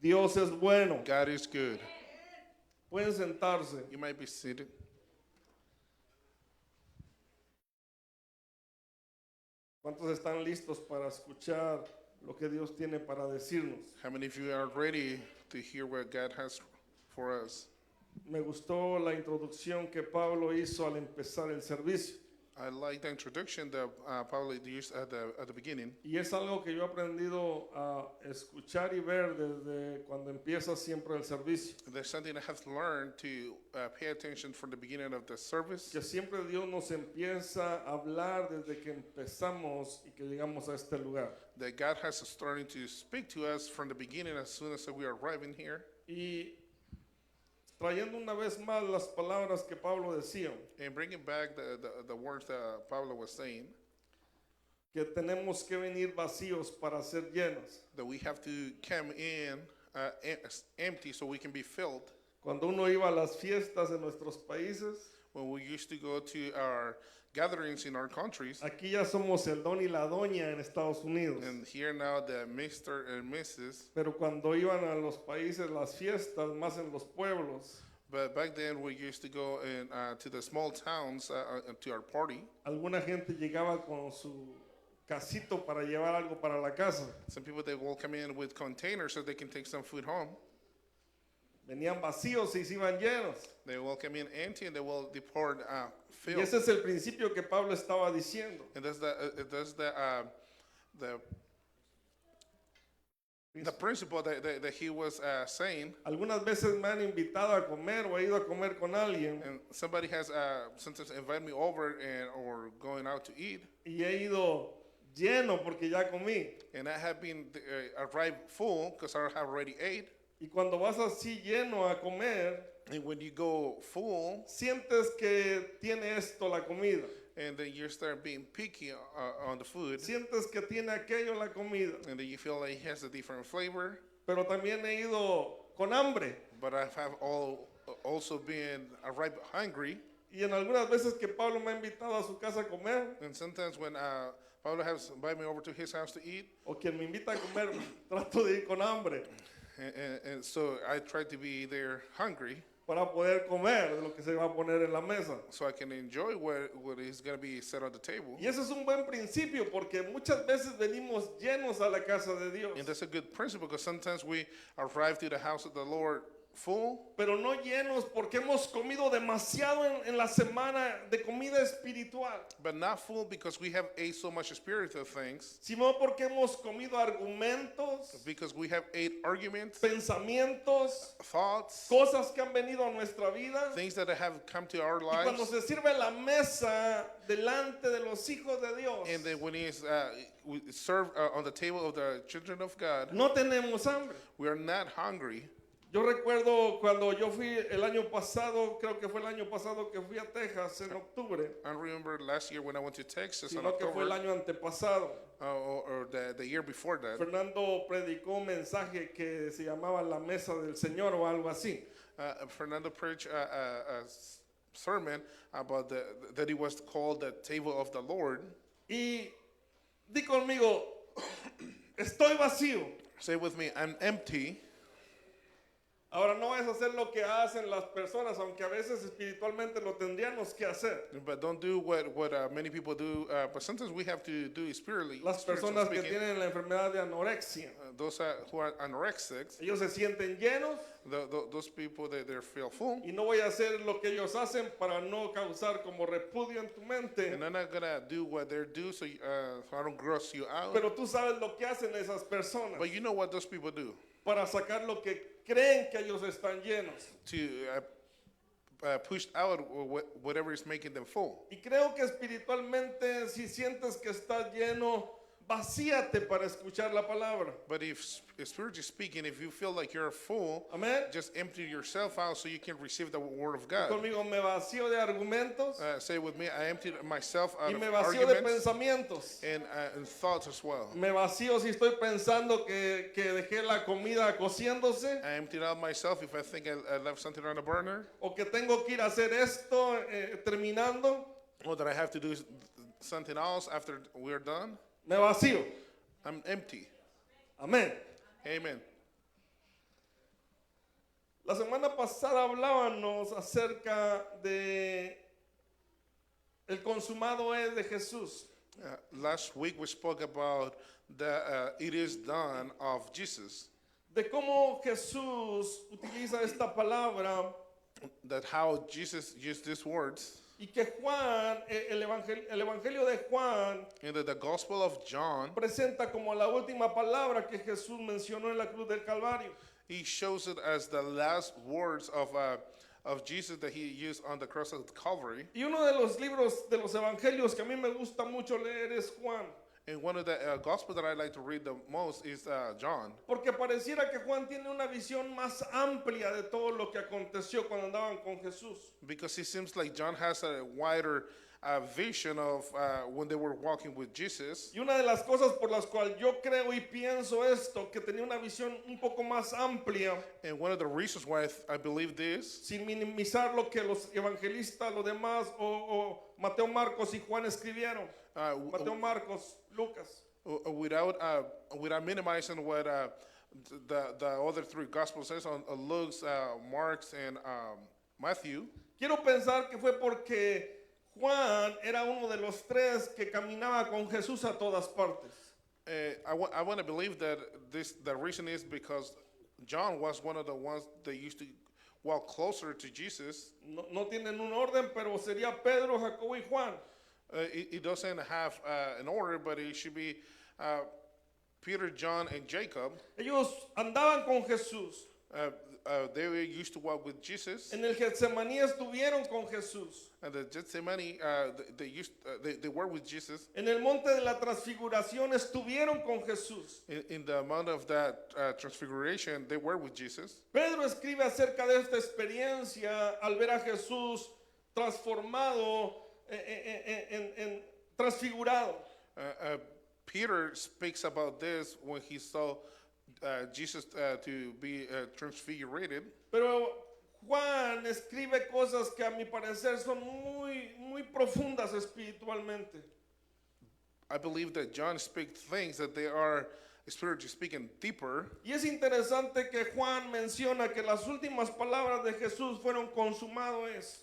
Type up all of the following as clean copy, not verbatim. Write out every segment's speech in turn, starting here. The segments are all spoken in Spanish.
Dios es bueno. God is good. Pueden sentarse. You might be seated. ¿Cuántos están listos para escuchar lo que Dios tiene para decirnos? How many of you are ready to hear what God has for us? Me gustó la introducción que Pablo hizo al empezar el servicio. I like the introduction that Pablo used at the beginning. Y es algo que yo he aprendido a escuchar y ver desde cuando empieza siempre el servicio. There's something I have to learn to pay attention from the beginning of the service. Que siempre Dios nos empieza a hablar desde que empezamos y que llegamos a este lugar. That God has started to speak to us from the beginning as soon as we are arriving here. Y trayendo una vez más las palabras que Pablo decía, And bringing back the words that Pablo was saying, que tenemos que venir vacíos para ser llenos. that we have to come in empty so we can be filled. Cuando uno iba a las fiestas en nuestros países, When we used to go to our gatherings in our countries, aquí ya somos el don y la doña en Estados Unidos. and here now the Mr. and Mrs. Pero cuando iban a los países, las fiestas, más en los pueblos, But back then we used to go in, to the small towns to our party. alguna gente llegaba con su casito para llevar algo para la casa. Some people, they will come in with containers so they can take some food home. Venían vacíos y se iban llenos. They will come in empty and they will depart Y filled. ese es el principio que Pablo estaba diciendo. And that's the principle that he was saying. Algunas veces me han invitado a comer o he ido a comer con alguien And somebody has sometimes invited me over or going out to eat. y he ido lleno porque ya comí. And I have been arrived full because I have already ate. Y cuando vas así lleno a comer, And when you go full, sientes que tiene esto la comida. and then you start being picky on the food, Sientes que tiene aquello la comida. and then you feel like it has a different flavor. Pero también he ido con hambre. But I have also been arrived hungry. Y en algunas veces que Pablo me ha invitado a su casa a comer, And sometimes when Pablo has invited me over to his house to eat, o quien me invita a comer, trato de ir con hambre and so I try to be there hungry para poder comer de lo que se va a poner en la mesa. so I can enjoy what is going to be set on the table. Y ese es un buen principio porque muchas veces venimos llenos a la casa de Dios, And that's a good principle because sometimes we arrive to the house of the Lord full, pero no llenos porque hemos comido demasiado en la semana de comida espiritual, but not full because we have ate so much spiritual things, sino porque hemos comido argumentos, because we have ate arguments, pensamientos, thoughts, cosas que han venido a nuestra vida. things that have come to our Y cuando lives. se sirve la mesa delante de los hijos de Dios, And then when it's we serve on the table of the children of God, no tenemos hambre. we are not hungry. Yo recuerdo cuando yo fui el año pasado, creo que fue el año pasado que fui a Texas en octubre, I remember last year when I went to Texas in sino que fue el October, año antepasado. or the year before that. Fernando predicó un mensaje que se llamaba La Mesa del Señor o algo así. Fernando preached a sermon about that it was called the table of the Lord. Y di conmigo, estoy vacío. Say with me, I'm empty. Ahora no es hacer lo que hacen las personas, aunque a veces espiritualmente lo tendríamos que hacer. But don't do what many people do. But sometimes we have to do it spiritually. Las spiritually personas que speaking. tienen la enfermedad de anorexia, Those who are anorexics, ellos se sienten llenos those people they feel full. y no voy a hacer lo que ellos hacen para no causar como repudio en tu mente. And I'm not gonna do what they do so I don't gross you out. Pero tú sabes lo que hacen esas personas But you know what those people do para sacar lo que creen que ellos están llenos. to push out whatever is making them full. Y creo que espiritualmente, si sientes que estás lleno, vacíate para escuchar la palabra. But if spiritually speaking, if you feel like you're full, Amén. just empty yourself out so you can receive the word of God. Conmigo me vacío de argumentos Say with me, I emptied myself out y of me vacío de arguments pensamientos. and thoughts as well. Me vacío si estoy pensando que dejé la comida cociéndose I emptied out myself if I think I left something on the burner, o que tengo que ir a hacer esto terminando. or that I have to do something else after we're done. Me vacío. I'm empty. Amén. Amen. La semana pasada hablábamos acerca de el consumado es de Jesús. Last week we spoke about the it is done of Jesus, De cómo Jesús utiliza esta palabra that how Jesus used these words, y que Juan, el evangelio de Juan and that the Gospel of John, presenta como la última palabra que Jesús mencionó en la cruz del Calvario. he shows it as the last words of Jesus that he used on the cross of Calvary. Y uno de los libros de los evangelios que a mí me gusta mucho leer es Juan, And one of the Gospels that I like to read the most is John, porque pareciera que Juan tiene una visión más amplia de todo lo que aconteció cuando andaban con Jesús. because it seems like John has a wider vision of when they were walking with Jesus. Y una de las cosas por las cuales yo creo y pienso esto, que tenía una visión un poco más amplia, And one of the reasons why I believe this, sin minimizar lo que los evangelistas, los demás, o Mateo, Marcos y Juan escribieron. Mateo, Marcos, Lucas. without minimizing what the other three Gospels says on Luke's, Mark's, and Matthew. Quiero pensar que fue porque Juan era uno de los tres que caminaba con Jesús a todas partes. I want to believe that the reason is because John was one of the ones that used to walk closer to Jesus. No tienen un orden, pero sería Pedro, Jacobo y Juan. It doesn't have an order, but it should be Peter, John, and Jacob. Ellos andaban con Jesús. They used to walk with Jesus. En el Getsemaní estuvieron con Jesús. And the Gethsemane, they were with Jesus. En el monte de la transfiguración estuvieron con Jesús. In the amount of that transfiguration, they were with Jesus. Pedro escribe acerca de esta experiencia al ver a Jesús transformado, transfigurado. Peter speaks about this when he saw Jesus to be transfigured. Pero Juan escribe cosas que a mi parecer son muy profundas espiritualmente. I believe that John speaks things that they are spiritually speaking deeper. Y es interesante que Juan menciona que las últimas palabras de Jesús fueron consumado es.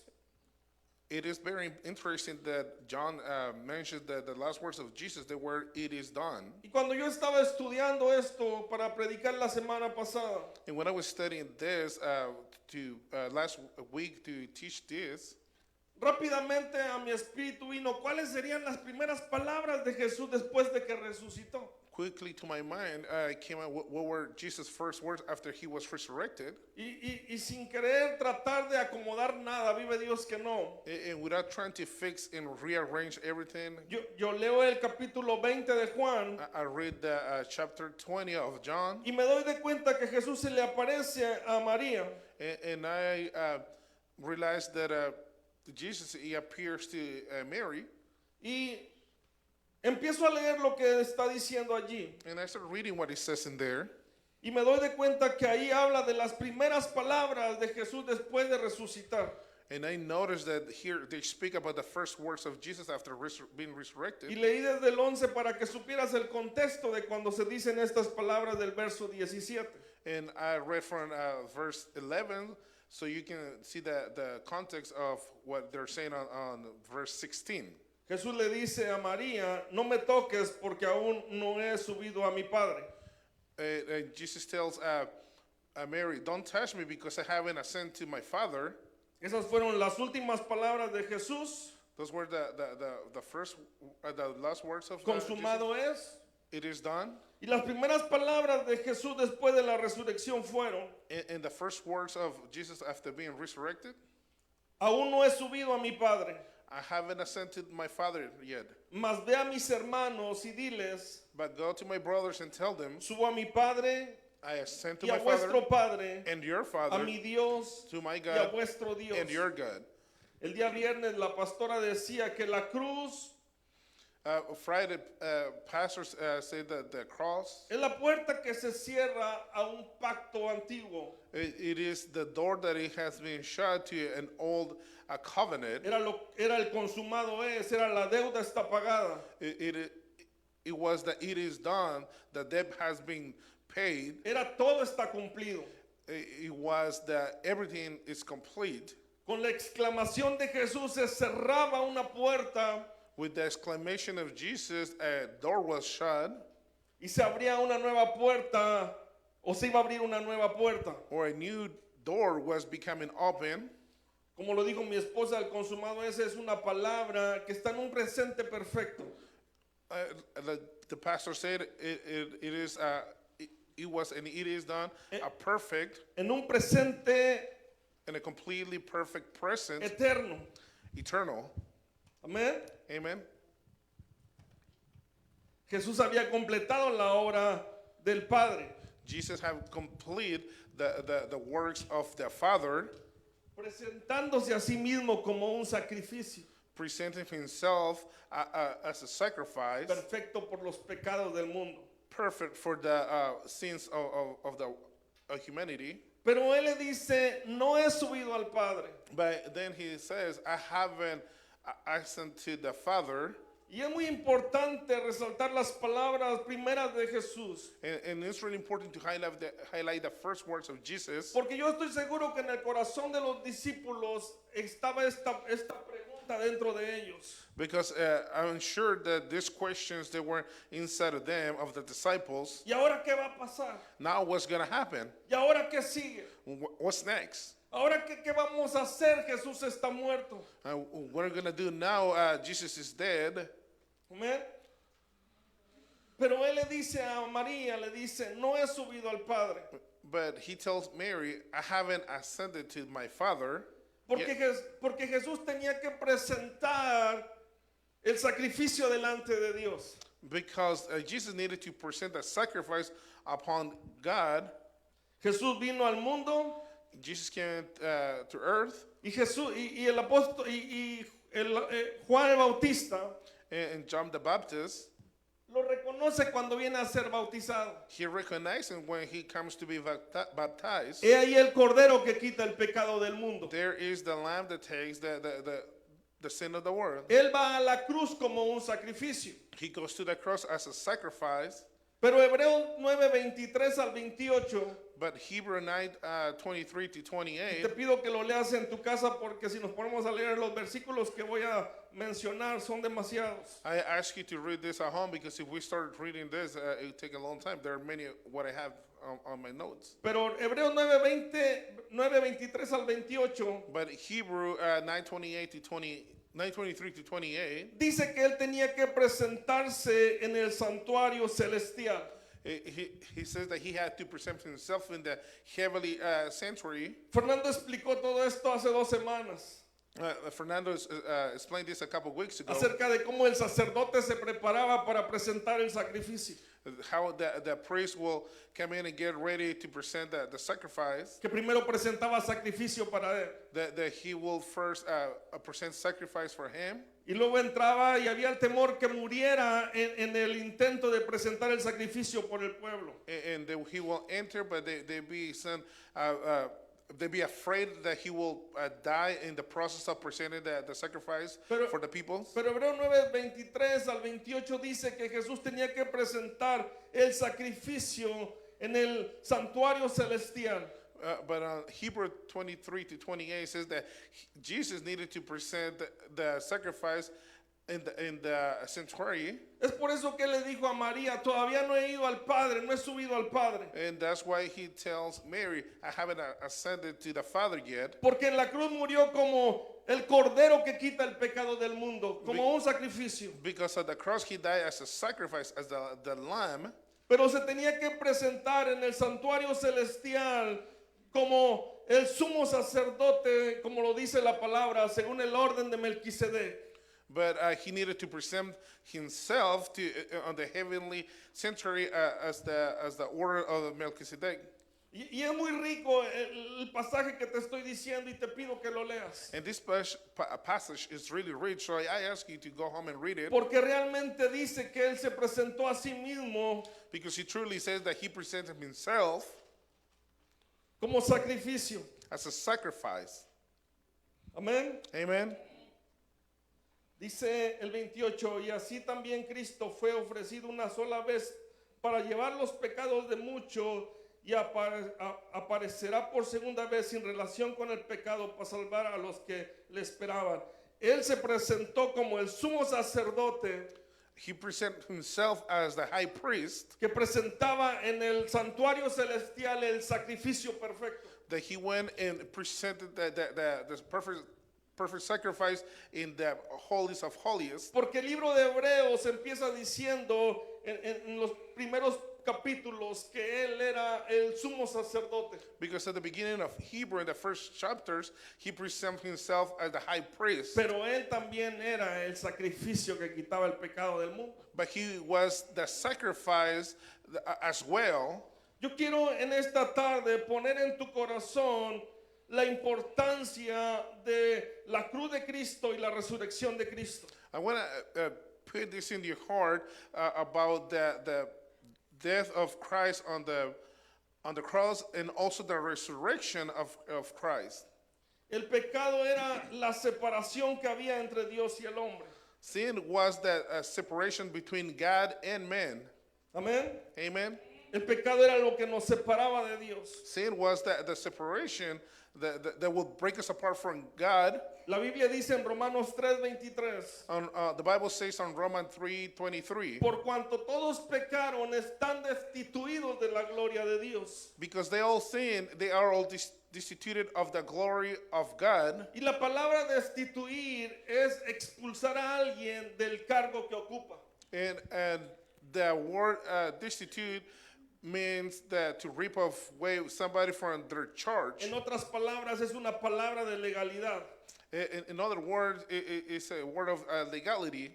It is very interesting that John mentions that the last words of Jesus, they were, "It is done." Y cuando yo estaba estudiando esto para predicar la semana pasada, And when I was studying this last week to teach this, rápidamente a mi espíritu vino cuáles serían las primeras palabras de Jesús después de que resucitó. quickly to my mind came out what were Jesus' first words after he was resurrected. Y sin querer tratar de acomodar nada, vive Dios que no. And without trying to fix and rearrange everything, Yo leo el capítulo 20 de Juan I read the chapter 20 of John, y me doy de cuenta que Jesús se le aparece a María. and I realized that Jesus, he appears to Mary, Y empiezo a leer lo que está diciendo allí. and I started reading what it says in there. Y me doy de cuenta que ahí habla de las primeras palabras de Jesús después de resucitar. And I noticed that here they speak about the first words of Jesus after being resurrected. Y leí desde el 11 para que supieras el contexto de cuando se dicen estas palabras del verso 17. And I read from verse 11, so you can see the context of what they're saying on verse 16. Jesús le dice a María, no me toques porque aún no he subido a mi Padre. Jesus tells Mary, don't touch me because I haven't ascended to my Father. Esas fueron las últimas palabras de Jesús. Those were the last words of Consumado Jesus. es. It is done. Y las primeras palabras de Jesús después de la resurrección fueron, And the first words of Jesus after being resurrected, aún no he subido a mi Padre, I haven't ascended to my Father yet. mas ve a mis hermanos y diles, But go to my brothers and tell them, subo a mi Padre I ascend to y a my Father vuestro Padre, and your a Father, mi Dios to my y a God vuestro Dios. and your God. El día viernes la pastora decía que la cruz Friday, pastors say that the cross, es la puerta que se cierra a un pacto antiguo. it is the door that it has been shut to an old covenant. Era el consumado es, era la deuda está pagada. It was that it is done, the debt has been paid. Era todo está cumplido. it was that everything is complete. Con la exclamación de Jesús se cerraba una puerta With the exclamation of Jesus, a door was shut, y se abría una nueva puerta, o se iba a abrir una nueva puerta. or a new door was becoming open. Como lo dijo mi esposa, el consumado ese es una palabra que está en un presente perfecto. The pastor said it was and it is done a perfect En un presente and a completely perfect present, eterno. eternal. Amén. Amen. Jesús había completado la obra del Padre, Jesus have completed the works of the Father, presentándose a sí mismo como un sacrificio presenting himself as a sacrifice, perfecto por los pecados del mundo. perfect for the sins of the humanity. Pero él le dice, no he subido al Padre. But then he says, I haven't ascended to the Father. Y es muy importante resaltar las palabras primeras de Jesús. And it's really important to highlight the first words of Jesus. Porque yo estoy seguro que en el corazón de los discípulos estaba esta pregunta dentro de ellos. Because I'm sure that these questions that were inside of them, of the disciples, ¿Y ahora qué va a pasar? now what's going to happen? ¿Y ahora qué sigue? What's next? ¿Ahora qué vamos a hacer? Jesús está muerto. What are we going to do now? Jesus is dead. Amén. Pero él le dice a María, le dice, no he subido al Padre. But he tells Mary, I haven't ascended to my Father. Porque, yet. porque Jesús tenía que presentar el sacrificio delante de Dios. Because Jesus needed to present a sacrifice upon God. Jesús vino al mundo Jesus came to earth. y Jesús y el apóstol Juan el Bautista And John the Baptist, lo reconoce cuando viene a ser bautizado. he recognizes him when he comes to be baptized. He ahí el cordero que quita el pecado del mundo. There is the lamb that takes the sin of the world. Él va a la cruz como un sacrificio. He goes to the cross as a sacrifice. Pero Hebreos 9:23 al 28, But Hebrew 9:23 to te 28, pido que lo leas en tu casa porque si nos ponemos a leer los versículos que voy a mencionar son demasiados. I ask you to read this at home because if we start reading this, it would take a long time. There are many what I have on my notes. Pero Hebreos 9:23 al 28 But Hebrew 9:23 to 28, dice que él tenía que presentarse en el santuario celestial. he says that he had to present himself in the heavenly sanctuary. Fernando explicó todo esto hace 2 semanas Fernando explained this a couple of weeks ago, acerca de cómo el sacerdote se preparaba para presentar el sacrificio. how the priest will come in and get ready to present the sacrifice, Que primero presentaba sacrificio para él. that he will first present sacrifice for him. Y luego entraba y había el temor que muriera en el intento de presentar el sacrificio por el pueblo. And he will enter, but they be afraid that he will die in the process of presenting the sacrifice for the people. Pero Hebreos 9:23 al 28 dice que Jesús tenía que presentar el sacrificio en el santuario celestial. But Hebrew 23 to 28 says that Jesus needed to present the sacrifice in the sanctuary. Es por eso que él le dijo a María, todavía no he ido al Padre, no he subido al Padre. And that's why he tells Mary, I haven't ascended to the Father yet. Porque en la cruz murió como el cordero que quita el pecado del mundo, como un sacrificio. Because of the cross, he died as a sacrifice, as the lamb. Pero se tenía que presentar en el santuario celestial como el sumo sacerdote, como lo dice la palabra, según el orden de Melquisedec. But he needed to present himself on the heavenly sanctuary as the order of Melchizedek. Y es muy rico el pasaje que te estoy diciendo y te pido que lo leas. And this passage is really rich, so I ask you to go home and read it. Porque realmente dice que él se presentó a sí mismo Because he truly says that he presented himself como sacrificio. as a sacrifice. Amén. Amen. Dice el 28, y así también Cristo fue ofrecido una sola vez para llevar los pecados de muchos, y aparecerá por segunda vez sin relación con el pecado para salvar a los que le esperaban. Él se presentó como el sumo sacerdote He presented himself as the high priest, que presentaba en el santuario celestial el sacrificio perfecto. that he went and presented the perfect sacrifice in the holiest of holies. Porque el libro de Hebreos empieza diciendo en los primeros capítulos que él era el sumo sacerdote. Because at the beginning of Hebrew, in the first chapters, he presented himself as the high priest. Pero él también era el sacrificio que quitaba el pecado del mundo. But he was the sacrifice as well. Yo quiero en esta tarde poner en tu corazón la importancia de la cruz de Cristo y la resurrección de Cristo. I want to put this in your heart about the death of Christ on the cross and also the resurrection of Christ. El pecado era la separación que había entre Dios y el hombre. Sin was that separation between God and man. Amén. Amen. El pecado era lo que nos separaba de Dios. Sin was the separation that would break us apart from God. La Biblia dice en Romanos 3:23, The Bible says on Romans 3:23, por cuanto todos pecaron, están destituidos de la gloria de Dios. because they all sin, they are all destituted of the glory of God. Y la palabra destituir es expulsar a alguien del cargo que ocupa. And the word destitute means that to rip away somebody from their charge. En otras palabras, es una palabra de legalidad. In other words, it's a word of legality.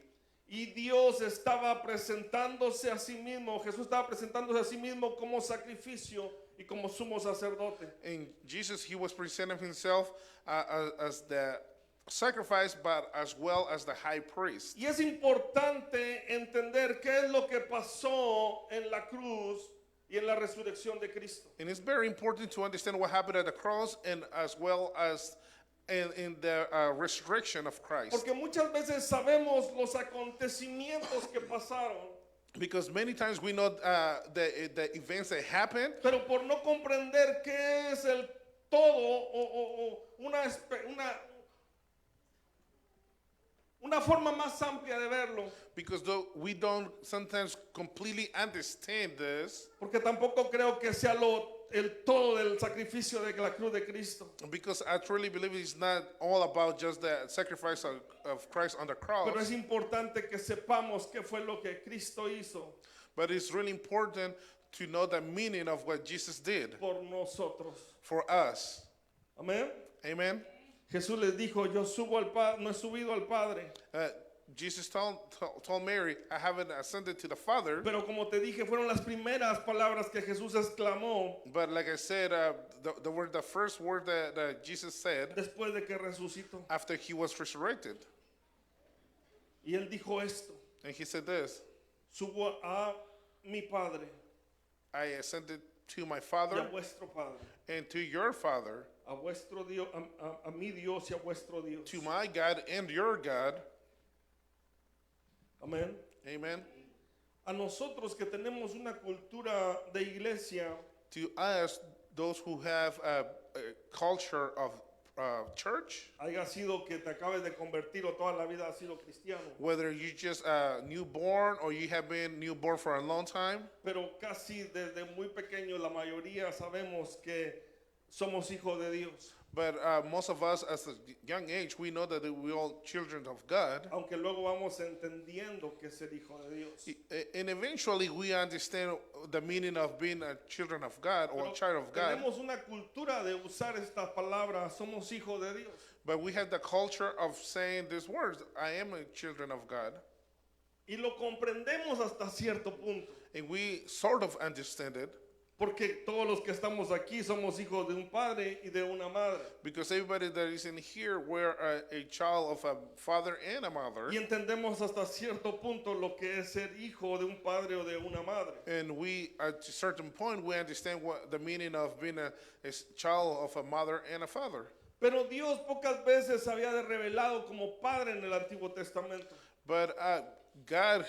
Y Dios estaba presentándose a sí mismo, Jesús estaba presentándose a sí mismo como sacrificio y como sumo sacerdote. And Jesus, he was presenting himself as the sacrifice, but as well as the high priest. Y es importante entender qué es lo que pasó en la cruz y en la resurrección de Cristo. And it's very important to understand what happened at the cross and as well as in the resurrection of Christ. Porque muchas veces sabemos los acontecimientos que pasaron, Because many times we know the events that happened, pero por no comprender qué es el todo o una forma más amplia de verlo, because though we don't sometimes completely understand this, porque tampoco creo que sea el todo del sacrificio de la cruz de Cristo. because I truly believe it's not all about just the sacrifice of Christ on the cross, Pero es importante que sepamos qué fue lo que Cristo hizo but it's really important to know the meaning of what Jesus did por nosotros. for us. Amén. Amen. Jesús les dijo, yo subo al Padre, no he subido al Padre. Jesus told Mary, I haven't ascended to the Father. Pero como te dije, fueron las primeras palabras que Jesús exclamó But like I said, the first word that Jesus said después de que resucitó. after he was resurrected. Y él dijo esto, And he said this, subo a mi Padre I ascended to my y a Father vuestro Padre, and to your Father, a vuestro Dios, a mi Dios y a vuestro Dios. to my God and your God. Amén. Amen. A nosotros que tenemos una cultura de iglesia, To us, those who have a culture of church, haya sido que te acabes de convertir o toda la vida has sido cristiano, whether you just newborn or you have been newborn for a long time, pero casi desde muy pequeño la mayoría sabemos que somos hijos de Dios. but most of us at a young age, we know that we're all children of God. Aunque luego vamos entendiendo que es ser hijo de Dios. And eventually we understand the meaning of being a children of God or a Pero child of God. tenemos una cultura de usar estas palabras, somos hijos de Dios. But we have the culture of saying these words, I am a children of God. Y lo comprendemos hasta cierto punto. And we sort of understand it Porque todos los que estamos aquí somos hijos de un padre y de una madre. because everybody that is in here, we're a child of a father and a mother. Y entendemos hasta cierto punto lo que es ser hijo de un padre o de una madre. And we, at a certain point, we understand what the meaning of being a child of a mother and a father. Pero Dios pocas veces se había revelado como padre en el Antiguo Testamento. But God,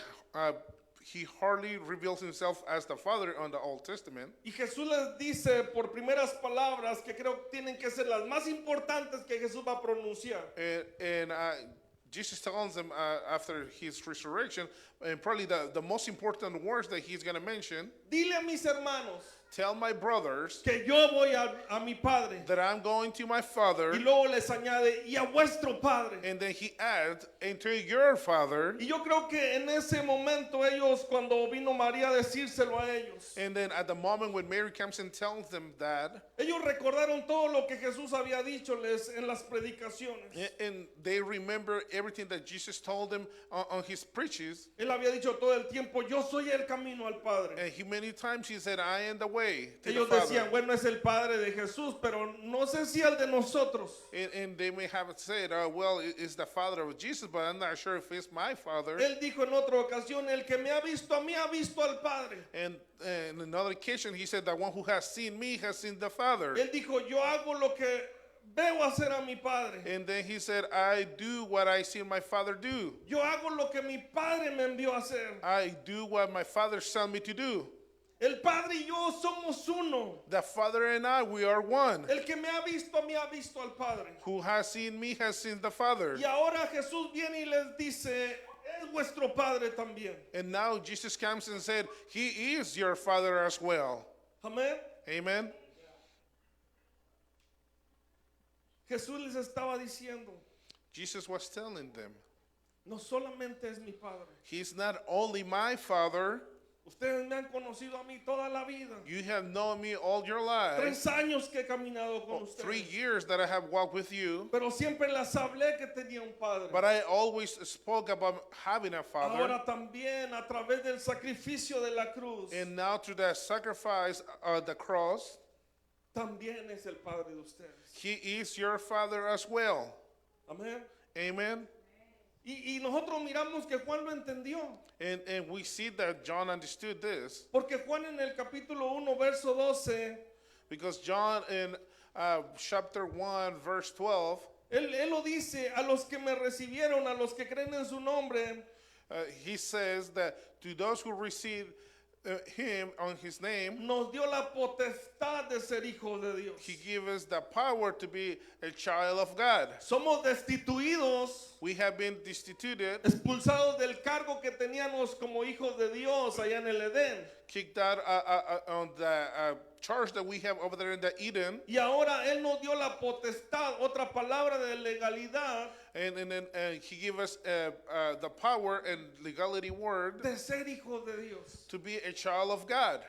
he hardly reveals himself as the Father on the Old Testament. Y Jesús les dice por primeras palabras que creo que tienen que ser las más importantes que Jesús va a pronunciar. And Jesus tells them after his resurrection, and probably the most important words that he's going to mention, Dile a mis hermanos tell my brothers que yo voy a mi Padre. that I'm going to my Father. Y luego les añade, y a vuestro Padre. And then he adds, and to your Father. Y yo creo que en ese momento ellos, cuando vino María a decírselo a ellos, And then at the moment when Mary comes and tells them that, ellos recordaron todo lo que Jesús había dicholes en las predicaciones. and they remember everything that Jesus told them on his preaches. Él había dicho todo el tiempo, yo soy el camino al Padre. And he many times he said, I am the way to Ellos the decían, Father. bueno, es el Padre de Jesús, pero no sé si el de nosotros. And they may have said, well, it's the Father of Jesus, but I'm not sure if it's my Father. Él dijo en otra ocasión, el que me ha visto a mí ha visto al Padre. And in another occasion, he said, the one who has seen me has seen the Father. Él dijo, yo hago lo que veo hacer a mi Padre. And then he said, I do what I see my Father do. Yo hago lo que mi Padre me envió a hacer. I do what my Father sent me to do. El Padre y yo somos uno. The Father and I, we are one. El que me ha visto a mí ha visto al Padre. Who has seen me has seen the Father. Y ahora Jesús viene y les dice, es vuestro Padre también. And now Jesus comes and said, He is your Father as well. Amén. Amen. Jesús les estaba diciendo, Jesus was telling them, no solamente es mi Padre. He's not only my Father, Ustedes me han conocido a mí toda la vida. you have known me all your life. 3 años que he caminado con 3 ustedes. years that I have walked with you, Pero siempre les hablé que tenía un Padre. but I always spoke about having a Father. Ahora también a través del sacrificio de la cruz, And now through the sacrifice of the cross, también es el Padre de ustedes. He is your Father as well. Amén. Amen. Y nosotros miramos que Juan lo entendió. And we see that John understood this, Porque Juan en el capítulo 1, verso 12, because John in chapter 1, verse 12, él lo dice, a los que me recibieron, a los que creen en su nombre, he says that to those who receive him on his name, nos dio la potestad de ser hijos de Dios. he gives us the power to be a child of God. Somos destituidos, We have been destituted, expulsados del cargo que teníamos como hijos de Dios allá en el Edén. kicked out on the charge that we have over there in the Eden, Y ahora Él nos dio la potestad, otra palabra de legalidad, and then he gave us the power and legality word de ser hijos de Dios. to be a child of God.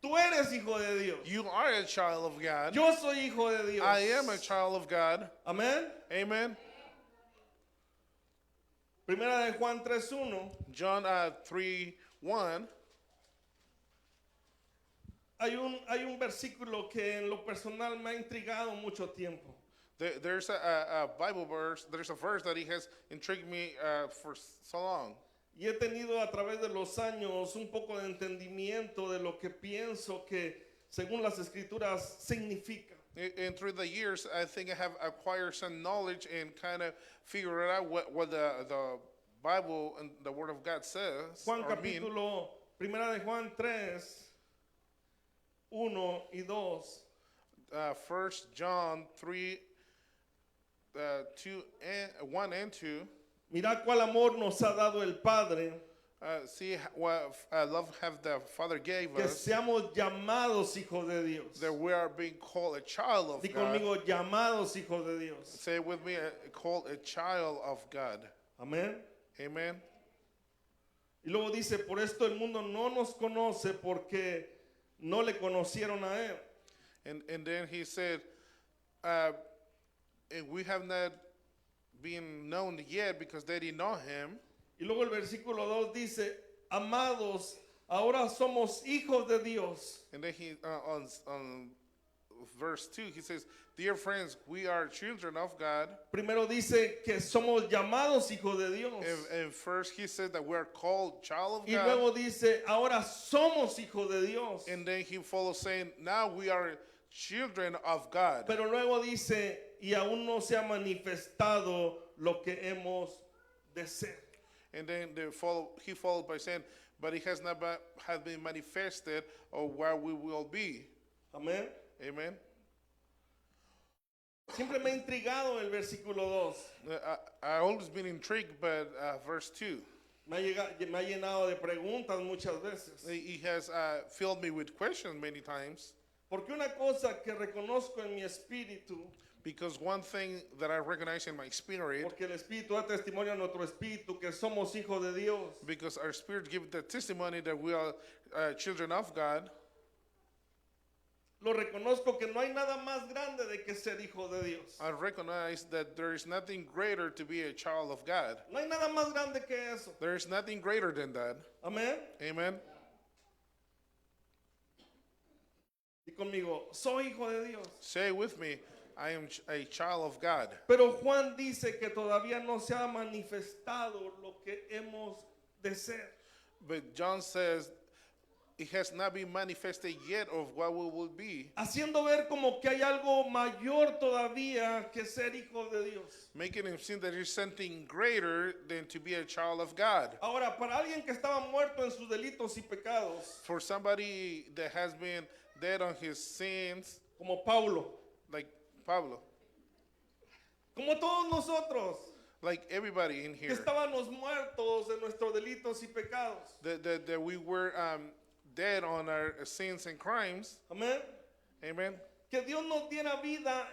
Tú eres hijo de Dios. You are a child of God. Yo soy hijo de Dios. I am a child of God. Amén. Amen. Primera de Juan 3:1. John 3:1. Hay un versículo que en lo personal me ha intrigado mucho tiempo. There's a Bible verse, there's a verse that he has intrigued me for so long. Y he tenido a través de los años un poco de entendimiento de lo que pienso que según las escrituras significa. And through the years, I think I have acquired some knowledge and kind of figured out what the Bible and the Word of God says Juan or mean. capítulo, primera de Juan 3, 1 y 2. 1 John 3, 1 and 2. Mira cuál amor nos ha dado el Padre, See what love have the Father gave que us, seamos llamados hijos de Dios. that we are being called a child of Di God. conmigo, llamados hijos de Dios. Say with me, called a child of God. Amén. Amen. Y luego dice, por esto el mundo no nos conoce porque no le conocieron a Él. And then he said, and we have not been known yet because they didn't know him. Y luego el versículo 2 dice, amados, ahora somos hijos de Dios. And then he on verse 2, he says, dear friends, we are children of God. Primero dice que somos llamados hijos de Dios. And first he said that we're called child of Y God. luego dice, ahora somos hijos de Dios. And then he follows saying, now we are children of God. Pero luego dice, y aún no se ha manifestado lo que hemos de ser. And then he followed by saying, but it has not has been manifested or where we will be. Amén. Amen. Siempre me ha intrigado el versículo 2. I always been intrigued by verse 2. Me ha llenado de preguntas muchas veces. He has filled me with questions many times. Porque una cosa que reconozco en mi espíritu, Because one thing that I recognize in my spirit, porque el espíritu da testimonio a nuestro espíritu que somos hijos de Dios. because our spirit gives the testimony that we are children of God, Lo reconozco que no hay nada más grande de que ser hijo de Dios. I recognize that there is nothing greater to be a child of God. No hay nada más grande que eso. There is nothing greater than that. Amén. Amen. Y conmigo, soy hijo de Dios. Say with me, I am a child of God. Pero Juan dice que todavía no se ha manifestado lo que hemos de ser. But John says it has not been manifested yet of what we will be, Haciendo ver como que hay algo mayor todavía que ser hijo de Dios. making him seem that there's something greater than to be a child of God. Ahora, para alguien que estaba muerto en sus delitos y pecados, For somebody that has been dead on his sins, como Paulo, like Pablo, como todos nosotros, like everybody in que here, estábamos muertos en nuestros delitos y pecados. that we were dead on our sins and crimes. Amén. Amen. Que Dios nos diera vida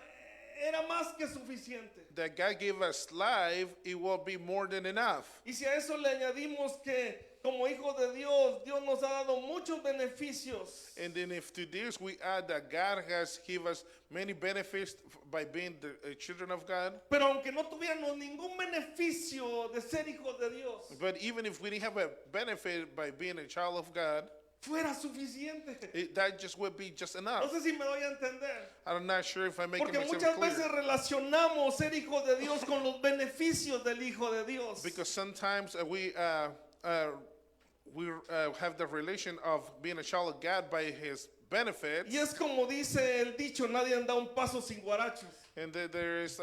era más que suficiente. That God gave us life, it will be more than enough. Y si a eso le añadimos que como hijos de Dios, Dios nos ha dado muchos beneficios. And then if to this we add that God has given us many benefits by being the children of God, Pero aunque no tuviéramos ningún beneficio de ser hijos de Dios, but even if we didn't have a benefit by being a child of God, fuera suficiente. that just would be just No enough. sé si me doy a entender. I'm not sure if I'm making Porque myself muchas veces clear. relacionamos ser hijo de Dios con los beneficios del hijo de Dios. Because sometimes we have the relation of being a child of God by His benefits, Y es como dice el dicho, nadie anda un paso sin guarachos. and there is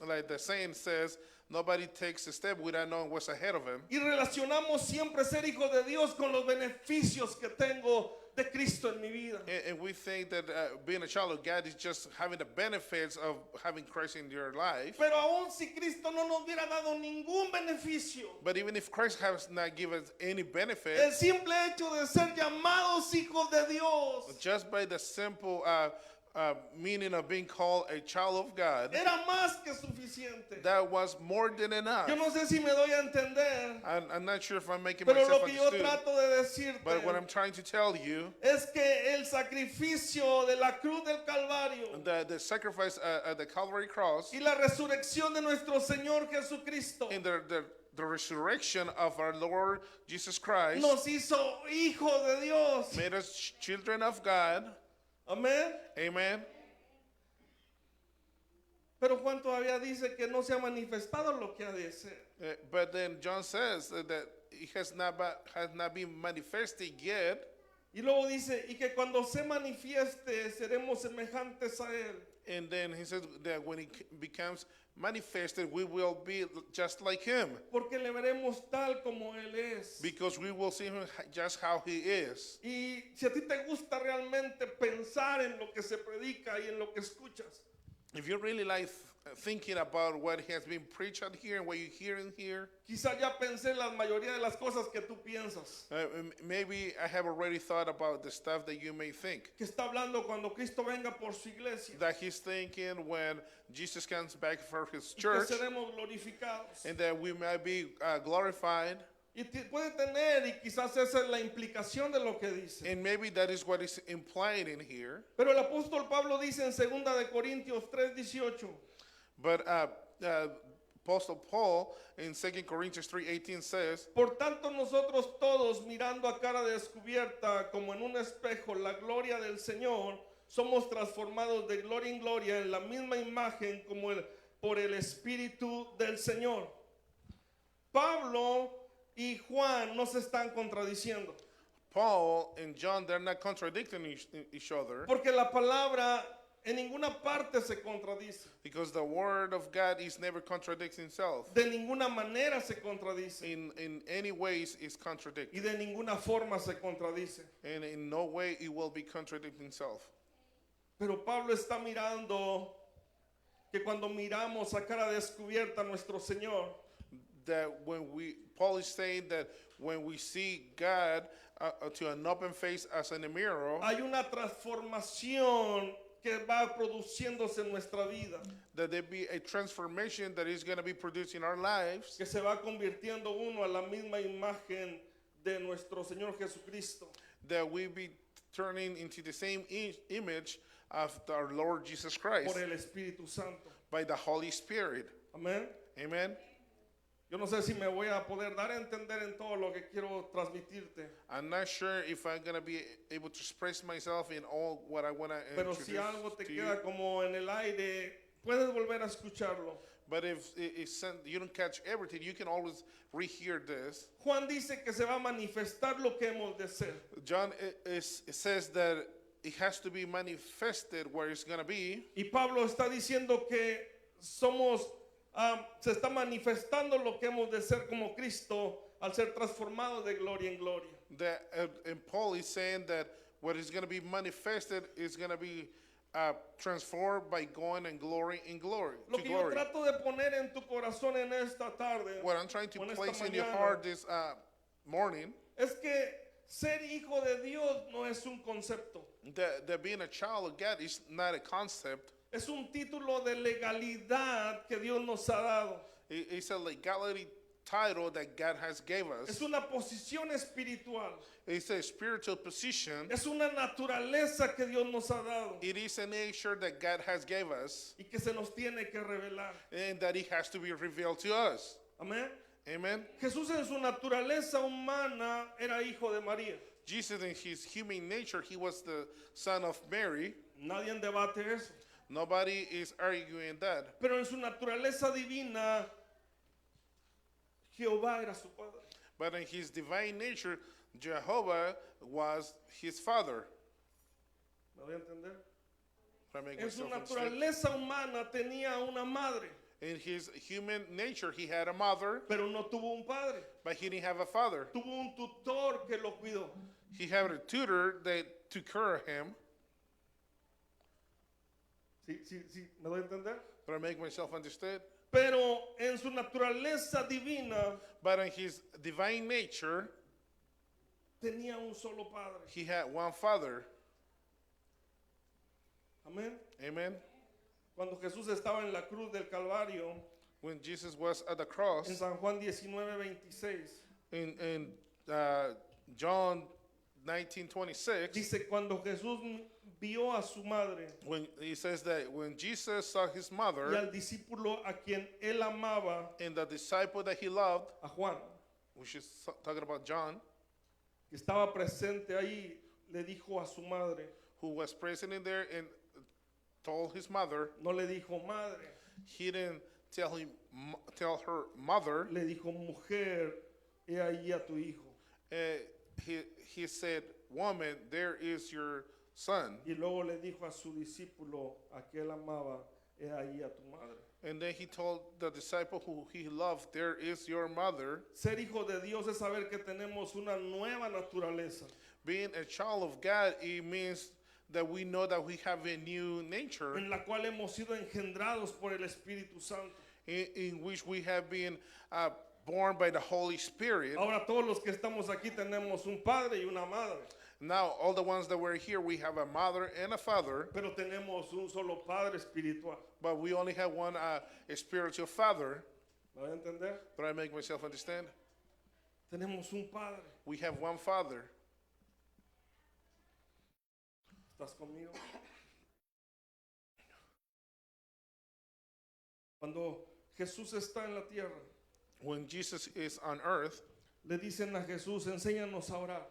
like the saying says, nobody takes a step without knowing what's ahead of him. Y relacionamos siempre ser hijo de Dios con los beneficios que tengo de Cristo en mi vida. And we think that being a child of God is just having the benefits of having Christ in your life. Pero aún si Cristo no nos hubiera dado ningún beneficio, But even if Christ has not given us any el benefit, simple hecho de ser llamados hijos de Dios just by the simple meaning of being called a child of God, era más que suficiente. that was more than enough. Yo no sé si me doy a entender, I'm not sure if I'm making pero myself lo que yo understood. trato de But what decirte I'm trying to tell you, es que el sacrificio de la cruz del Calvario the sacrifice at the Calvary cross y la resurrección de nuestro Señor Jesucristo and the resurrection of our Lord Jesus Christ nos hizo hijos de Dios. made us children of God. Amén. Amen. Pero Juan todavía dice que no se ha manifestado lo que ha de ser. But then John says that it has not been manifested yet. Y luego dice, y que cuando se manifieste seremos semejantes a Él. And then he says that when it becomes manifested, we will be just like him. Porque le veremos tal como Él es. Because we will see him just how he is. Y si a ti te gusta realmente pensar en lo que se predica y en lo que escuchas, If you really like thinking about what has been preached out here and what you hear in here, quizá ya pensé la mayoría de las cosas que tú piensas. maybe I have already thought about the stuff that you may think. Que está hablando cuando Cristo venga por su iglesia. That he's thinking when Jesus comes back for his Y que church seremos glorificados. and that we might be glorified. Y puede tener, y quizás esa es la implicación de lo que dice. And maybe that is what is implied in here. Pero el apóstol Pablo dice en 2 de Corintios 3:18, But Apostle Paul in 2 Corinthians 3:18 says, por tanto nosotros todos mirando a cara descubierta como en un espejo la gloria del Señor, somos transformados de gloria en gloria en la misma imagen como por el Espíritu del Señor. Pablo y Juan no se están contradiciendo, Paul and John, they're not contradicting each other. porque la palabra en ninguna parte se contradice. Because the word of God is never contradicts itself. De ninguna manera se contradice. In any ways is Y contradicted. de ninguna forma se contradice. And in no way it will be contradicting itself. Pero Pablo está mirando que cuando miramos a cara descubierta a nuestro Señor, That Paul is saying that when we see God to an open face as in a mirror, hay una transformación que va produciéndose en nuestra vida, that there be a transformation that is going to be produced in our lives, que se va convirtiendo uno a la misma imagen de nuestro Señor Jesucristo. that we be turning into the same image of our Lord Jesus Christ Por el Espíritu Santo. by the Holy Spirit. Amén. Amen. Yo no sé si me voy a poder dar a entender en todo lo que quiero transmitirte, I'm not sure if I'm going to be able to express myself in all what I want to pero introduce si algo te to you. queda como en el aire, puedes volver a escucharlo. But if you don't catch everything, you can always rehear this. Juan dice que se va a manifestar lo que hemos de ser. John it says that it has to be manifested where it's going to be. Y Pablo está diciendo que somos, se está manifestando lo que hemos de ser como Cristo al ser transformados de gloria en gloria. And Paul is saying that what is going to be manifested is going to be transformed by going and glory in glory. Lo To que yo glory. trato de poner en tu corazón en esta tarde, What I'm trying to o en esta place in your mañana, heart this morning, es que ser hijo de Dios no es un concepto, that being a child of God is not a concept. es un título de legalidad que Dios nos ha dado. It's a legality title that God has gave Es us. una posición espiritual, It's a spiritual position. es una naturaleza que Dios nos ha dado It is a nature that God has gave us y que se nos tiene que revelar. and that it has to be revealed to us. Amén. Amen. Jesús en su naturaleza humana era hijo de María. Jesus in his human nature, he was the son of Mary. Nadie debate eso. Nobody is arguing that. Pero en su naturaleza divina, Jehová era su padre. But in his divine nature, Jehovah was his father. ¿Me voy a entender? If I make En su myself understand. naturaleza humana tenía una madre, In his human nature, he had a mother, pero no tuvo un padre. but he didn't have a father. Tuvo un tutor que lo cuidó. He had a tutor that took care of him. Sí, ¿me doy a entender? But I make myself understand. Pero en su naturaleza divina But in his divine nature, tenía un solo padre. he had one father. Amén. Amen. Cuando Jesús estaba en la cruz del Calvario, When Jesus was at the en cross, San Juan 19:26, in John 19:26, dice, cuando Jesús vio a su madre when he says that when Jesus saw his y mother al discípulo a quien él amaba, and the disciple that he loved, a Juan, which is talking about John, que estaba presente ahí, le dijo a su madre, who was present in there and told his mother, no le dijo madre, he didn't tell her mother. le dijo mujer, he ahí a tu hijo. He said, woman, there is your son. Y luego le dijo a su discípulo a que él amaba, he ahí a tu madre. And then he told the disciple who he loved, there is your mother. Ser hijo de Dios es saber que tenemos una nueva naturaleza. Being a child of God, it means that we know that we have a new nature En la cual hemos sido engendrados por el Espíritu Santo. in which we have been born by the Holy Spirit. Ahora todos los que estamos aquí tenemos un padre y una madre, Now, all the ones that were here, we have a mother and a father, pero tenemos un solo padre espiritual. but we only have one a spiritual father. ¿Me voy a entender? But I make myself understand. Tenemos un padre. We have one father. ¿Estás conmigo? Cuando Jesús está en la tierra, When Jesus is on earth, le dicen a Jesús, enséñanos a orar.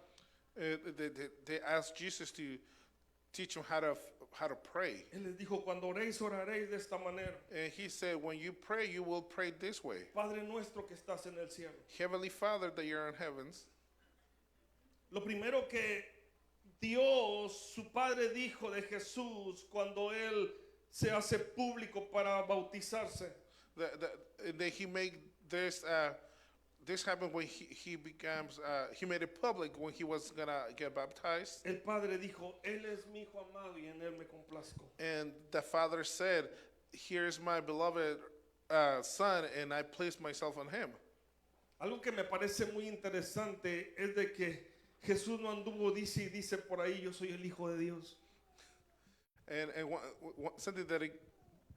they asked Jesus to teach him how to pray. Él les dijo, cuando oréis, oraréis de esta manera. And he said, when you pray, you will pray this way. Padre nuestro que estás en el cielo. Heavenly Father that you're in heavens. Lo primero que Dios, su Padre dijo de Jesús cuando Él se hace público para bautizarse. That he made this this happened when he becomes he made it public when he was gonna get baptized. El Padre dijo, Él es mi hijo amado y en Él me complazco. And the Father said, "Here's my beloved Son, and I placed myself on him." Algo que me parece muy interesante es de que Jesús no anduvo, dice y dice por ahí, yo soy el Hijo de Dios. And something that it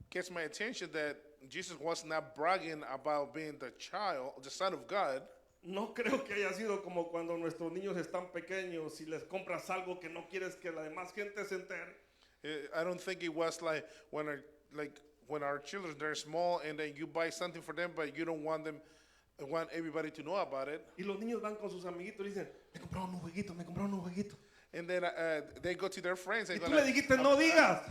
gets my attention, that Jesus was not bragging about being the Son of God. No creo que haya sido como cuando nuestros niños están pequeños y les compras algo que no quieres que la demás gente se entere. I don't think it was like when our children, they're small, and then you buy something for them, but you don't want everybody to know about it. Y los niños van con sus amiguitos y dicen, me compraron un jueguito, me compraron un jueguito. And then they go to their friends and Y go tú le dijiste, no digas.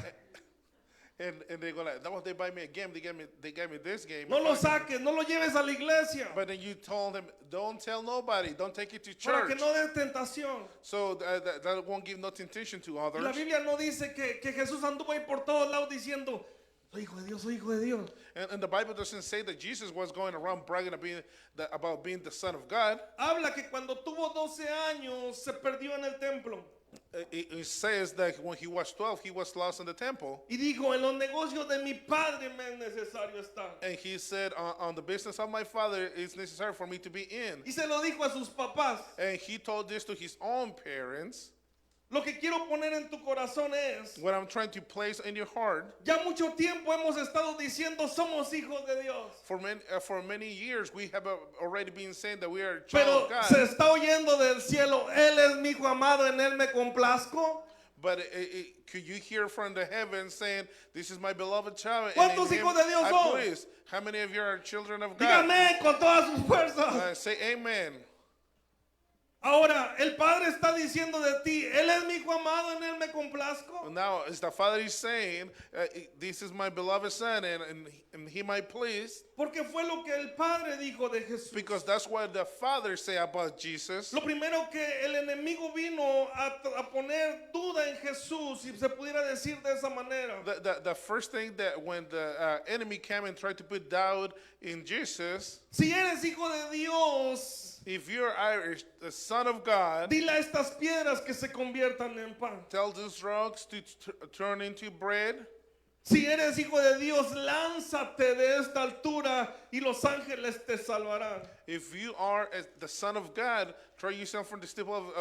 and they go like, no, they buy me a game. They gave me this game. No lo saques, no lo lleves a la iglesia. But then you told them, don't tell nobody, don't take it to Para que church. no des tentación. So that won't give no temptation to Y la others. Biblia no dice que Jesús anduvo ahí por todos lados diciendo, soy hijo de Dios, soy hijo de Dios. And the Bible doesn't say that Jesus was going around bragging about being the Son of God. Habla que cuando tuvo 12 años se perdió en el templo. It says that when he was 12, he was lost in the temple. Y dijo, en los negocios de mi padre me es necesario estar. And he said, on the business of my Father, it's necessary for me to be in. Y se lo dijo a sus papás. And he told this to his own parents. Lo que quiero poner en tu corazón es, What I'm trying to place in your heart, ya mucho tiempo hemos estado diciendo somos hijos de Dios. for many years, we have already been saying that we are a child Pero of God. se está oyendo del cielo, Él es mi hijo amado, en Él me complazco. But could you hear from the heavens saying, this is my beloved child, and ¿Cuántos in him hijos de Dios I son? please? How many of you are children of God? Díganme con todas sus fuerzas. Say amen. Ahora, el Padre está diciendo de ti, Él es mi hijo amado, en Él me complazco. Now, as the Father is saying, this is my beloved Son, and he might please, Porque fue lo que el Padre dijo de Jesús. because that's what the Father say about Jesus. Lo primero que el enemigo vino a poner duda en Jesús, si se pudiera decir de esa manera. The first thing that when the enemy came and tried to put doubt in Jesus, Si eres hijo de Dios, if you're Irish, the Son of God, dile a estas piedras que se conviertan en pan. tell these rocks to turn into bread. Si eres hijo de Dios, lánzate de esta altura y los ángeles te salvarán. If you are as the Son of God, throw yourself from the steeple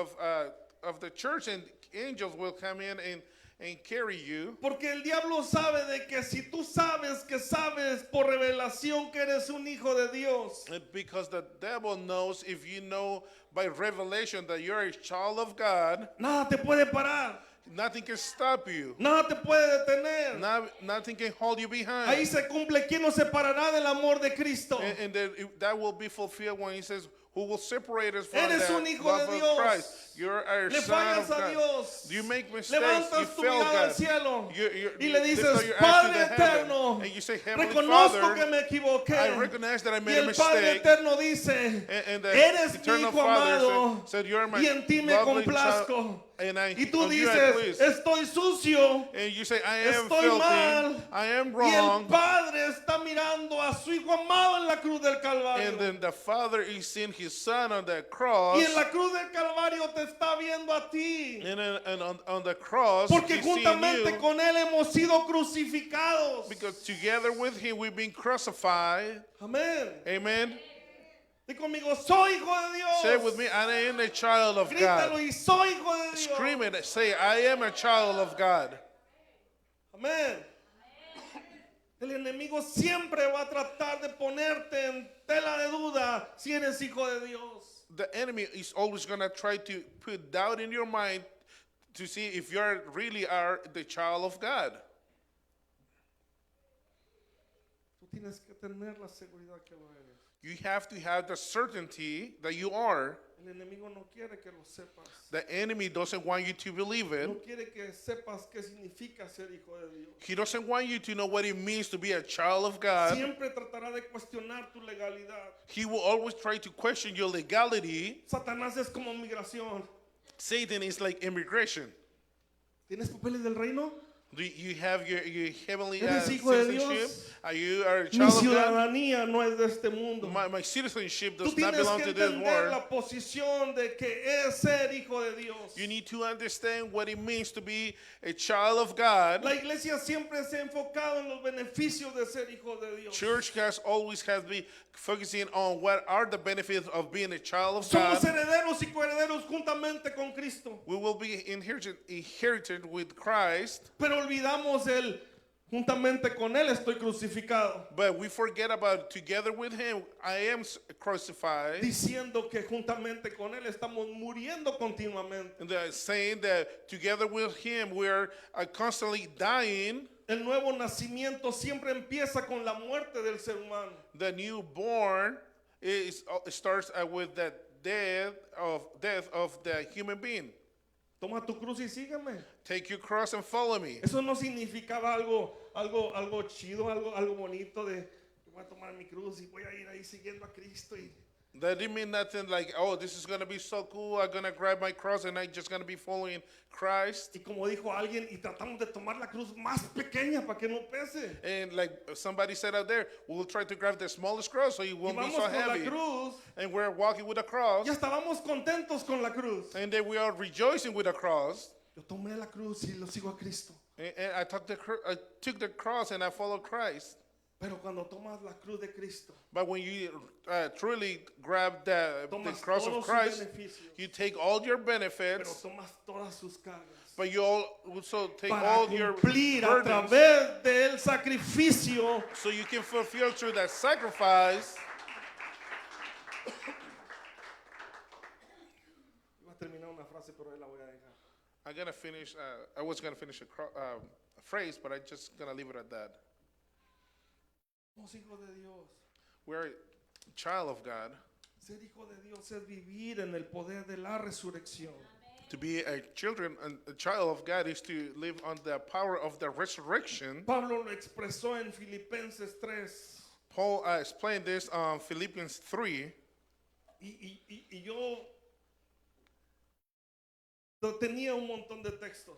of the church, and angels will come in and carry you. Porque el diablo sabe de que si tú sabes que sabes por revelación que eres un hijo de Dios, Because the devil knows, if you know by revelation that you're a child of God, nada te puede parar, nothing can stop you. nada te puede detener. Nothing can hold you behind. Ahí se cumple quién nos separará del amor de Cristo. And that will be fulfilled when he says, who will separate us from Eres the un hijo love de of Dios. Christ? You're a Le son fallas of a God. Dios. You make mistakes. You Levantas tu fail mirada al God. cielo You y le lift up dices, your eyes to Padre the heaven, eterno, and you say, Heavenly reconozco Father, que me equivoqué. I recognize that I Y made a el Padre mistake. eterno dice, And the eres mi eternal hijo Father amado said, you're my y en ti me lovely complazco. child, and Y tú on you I dices, please. estoy sucio And you say, I am estoy filthy, mal. I am y el wrong. Padre está mirando a su hijo amado en la cruz del Calvario. And then the Father is seeing his Son on the cross. Y en la cruz del Calvario te está viendo a ti. And on the cross, Porque he's seeing juntamente you. con Él hemos sido crucificados. Because together with him, we've been crucified. Amén. Amen. Y conmigo, soy hijo de Dios. Say it with me, I am a child of Grítalo God. y soy hijo de Dios. Scream it. Say, I am a child of God. Amén. El enemigo siempre va a tratar de ponerte en tela de duda si eres hijo de Dios. The enemy is always going to try to put doubt in your mind to see if you really are the child of God. Tú tienes que tener la seguridad que lo eres. You have to have the certainty that you are. El enemigo no quiere que lo sepas. The enemy doesn't want you to believe it. No quiere que sepas qué significa ser hijo de Dios. He doesn't want you to know what it means to be a child of God. Siempre tratará de cuestionar tu legalidad. He will always try to question your legality. Satanás es como migración. Satan is like immigration. ¿Tienes papeles del reino? Do you have your heavenly ¿Eres hijo de citizenship? Dios? Are you a Mi child of God? ciudadanía no es de este mundo. My citizenship Tú does not tienes belong que to this entender world. la posición de que es ser hijo de Dios. You need to understand what it means to be a child of God. La iglesia siempre se ha enfocado en los beneficios de ser hijo de Dios. Church has been focusing on what are the benefits of being a child of Somos God. herederos y coherederos juntamente con Cristo. We will be inherited with Christ, Pero olvidamos el juntamente con Él estoy crucificado. but we forget about together with Him I am crucified. Diciendo que juntamente con Él estamos muriendo continuamente. And saying that together with Him we're constantly dying. El nuevo nacimiento siempre empieza con la muerte del ser humano. The newborn starts with the death of the human being. Toma tu cruz y sígueme. Take your cross and follow me. Eso no significaba algo chido, algo bonito de voy a tomar mi cruz y voy a ir ahí siguiendo a Cristo. That didn't mean nothing like, oh, this is going to be so cool. I'm going to grab my cross and I'm just going to be following Christ. Y como dijo alguien, y tratamos de tomar la cruz más pequeña para que no pese. And like somebody said out there, we'll try to grab the smallest cross so it Y won't be vamos so con la heavy. cruz. And we're walking with a cross. Ya estábamos contentos con la cruz. And then we are rejoicing with a cross. Yo tomé la cruz y lo sigo a Cristo. And I took the cross and I followed Christ. Pero cuando tomas la cruz de Cristo, But when you truly grab the tomas cross of todos sus Christ, beneficios, you take all your pero benefits, tomas todas sus cargas. but you also take Para all your cumplir a burdens, través del sacrificio so you can fulfill through that sacrifice. Iba a terminar una frase, pero ahí la voy a dejar. I'm gonna finish. I was gonna finish a phrase, but I'm just gonna leave it at that. Somos hijos de Dios. We're a child of God. Ser hijo de Dios es vivir en el poder de la resurrección. To be a child of God is to live on the power of the resurrection. Pablo lo expresó en Filipenses 3. Paul explained this on Philippians 3. Y yo tenía un montón de textos.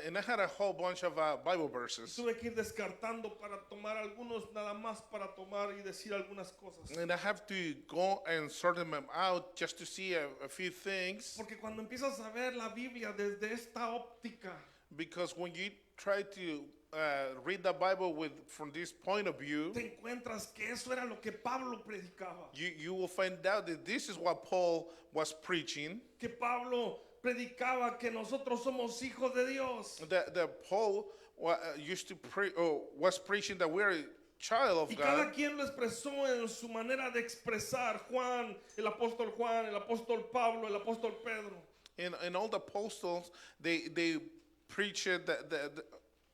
And I had a whole bunch of Bible verses. Tuve que ir descartando para tomar algunos nada más para tomar y decir algunas cosas. And I have to go and sort them out just to see a few things. Porque cuando empiezas a ver la Biblia desde esta óptica, Because when you try to read the Bible from this point of view, te encuentras que eso era lo que Pablo predicaba. you will find out that this is what Paul was preaching. Que Pablo predicaba que nosotros somos hijos de Dios. That Paul was preaching that we're a child of Y cada God. quien lo expresó en su manera de expresar. Juan, el apóstol Pablo, el apóstol Pedro. And all the apostles, they preach it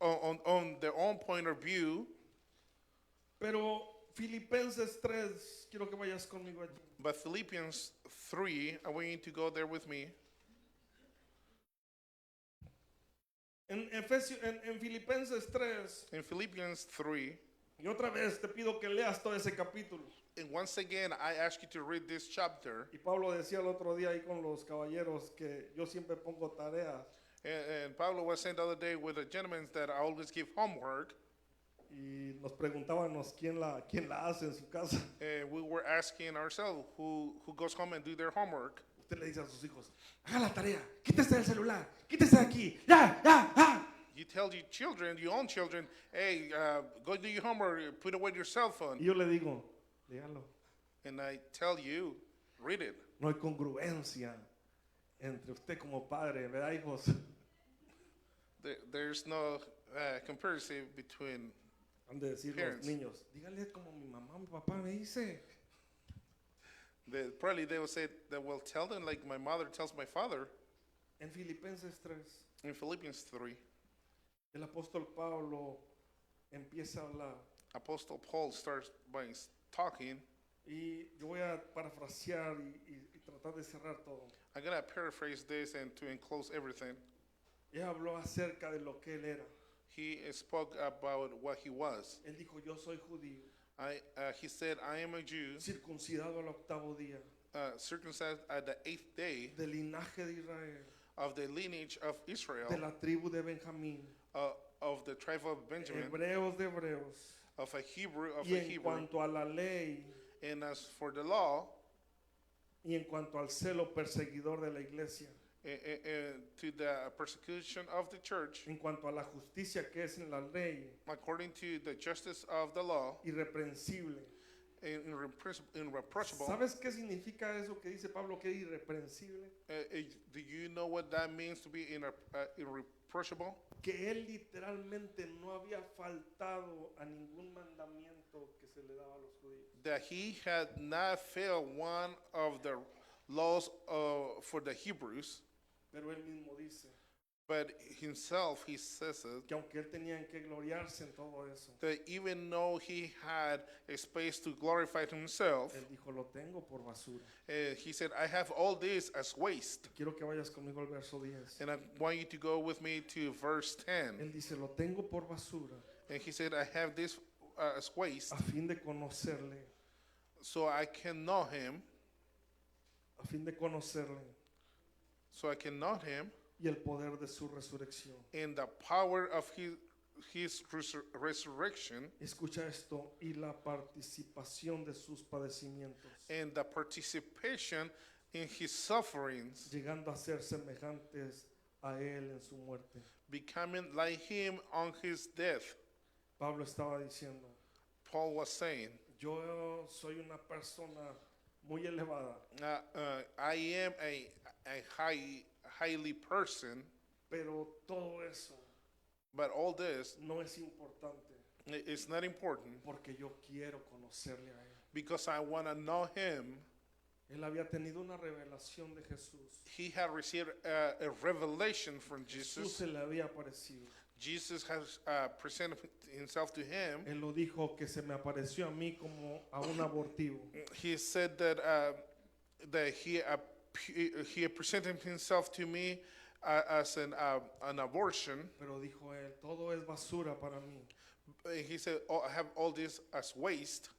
on their own point of view. Pero Filipenses 3, quiero que vayas conmigo allí. But Philippians 3, I want you to go there with me. En Filipenses 3, In Philippians 3, y otra vez te pido que leas todo ese capítulo. and once again, I ask you to read this chapter. Y Pablo decía el otro día ahí con los caballeros que yo siempre pongo tareas. And Pablo was saying the other day with the gentlemen that I always give homework. Y nos preguntábamos quién la hace en su casa. And we were asking ourselves who goes home and do their homework. Usted le dice a sus hijos, haga la tarea, quítese el celular, quítese de aquí, ya. You tell your own children, hey, go do your homework, put away your cell phone. Y yo le digo, dígalo. And I tell you, read it. No hay congruencia entre usted como padre, ¿verdad, hijos? There's no comparison between. Han de decir Parents. los niños, dígale como mi mamá, mi papá me dice. Probably they will say that, well, tell them like my mother tells my father. En Filipenses 3, In Philippians 3, el apóstol Pablo empieza a hablar. Apostle Paul starts by talking. Y yo voy a parafrasear y tratar de cerrar todo. I'm going to paraphrase this and to enclose everything. Él habló acerca de lo que él era. He spoke about what he was. Él dijo, yo soy judío, He said, I am a Jew, circuncidado al octavo día, circumcised at the 8th day del linaje de Israel, of the lineage of Israel, de la tribu de Benjamín, of the tribe of Benjamin, hebreos de hebreos. of a Hebrew of Y a en Hebrew. cuanto a la ley And as for the law, y en cuanto al celo perseguidor de la iglesia, to the persecution of the church, en cuanto a la justicia que es en la ley, according to the justice of the law, irreprensible. irreproachable. ¿Sabes qué significa eso que dice Pablo, que es irreprensible? Do you know what that means to be irreproachable? Que él literalmente no había faltado a ningún mandamiento que se le daba a los judíos. That he had not failed one of the laws for the Hebrews, Pero él mismo dice but himself, he says it, que aunque él tenía que gloriarse en todo eso, that even though he had a space to glorify himself, él dijo, lo tengo por basura. he said, I have all this as waste. Quiero que vayas conmigo al verso 10. And I want you to go with me to verse 10. Él dice, lo tengo por basura And he said, I have this as waste, a fin de conocerle, so I can know him, a fin de conocerle so I can know him y el poder de su resurrección. in the power of his resurrection, Escucha esto, y la participación de sus padecimientos, and the participation in his sufferings, llegando a ser semejantes a él en su muerte. becoming like him on his death. Pablo estaba diciendo, Paul was saying, yo soy una persona muy elevada, I am a highly person, pero todo eso but all this no es importante is not important porque yo quiero conocerle a él. because I want to know him. Él había tenido una revelación de Jesús. He had received a revelation from Jesús Jesus. se le había aparecido. Jesus has presented himself to him. Él lo dijo, que se me apareció a mí como a un abortivo. He said that he presented himself to me as an abortion. Pero dijo él, todo es basura para mí, He said, oh, I have all this as waste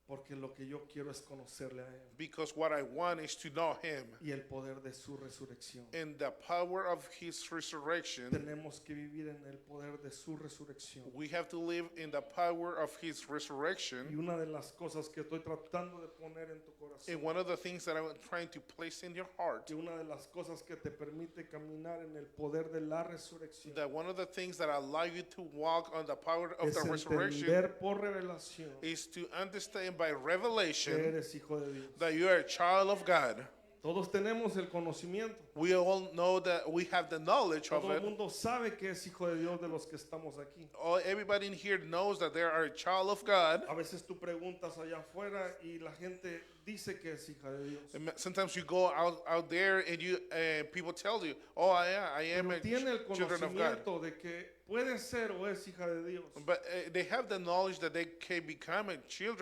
porque lo que yo quiero es conocerle a él because what I want is to know him. y el poder de su resurrección. In the power of his resurrection, Tenemos que vivir en el poder de su resurrección. we have to live in the power of his Y resurrection. una de las cosas que estoy tratando de poner en tu corazón, And one of the things that I'm trying to place in your heart, que una de las cosas que te permite caminar en el poder de la resurrección, that one of the things that allow you to walk on the power of es the resurrection entender por revelación is to understand by que revelation eres hijo de Dios. that you are a child of God. Todos tenemos el conocimiento. We all know that we have the knowledge of Todo el it. mundo sabe que es hijo de Dios de los que estamos aquí. Everybody in here knows that they are a child of God. A veces tú preguntas allá afuera y la gente dice que es hija de Dios. And sometimes you go out there and people tell you, "Oh, I am Pero a tiene el children of God." conocimiento de que puede ser o es hija de Dios. But they have the knowledge that they can become a child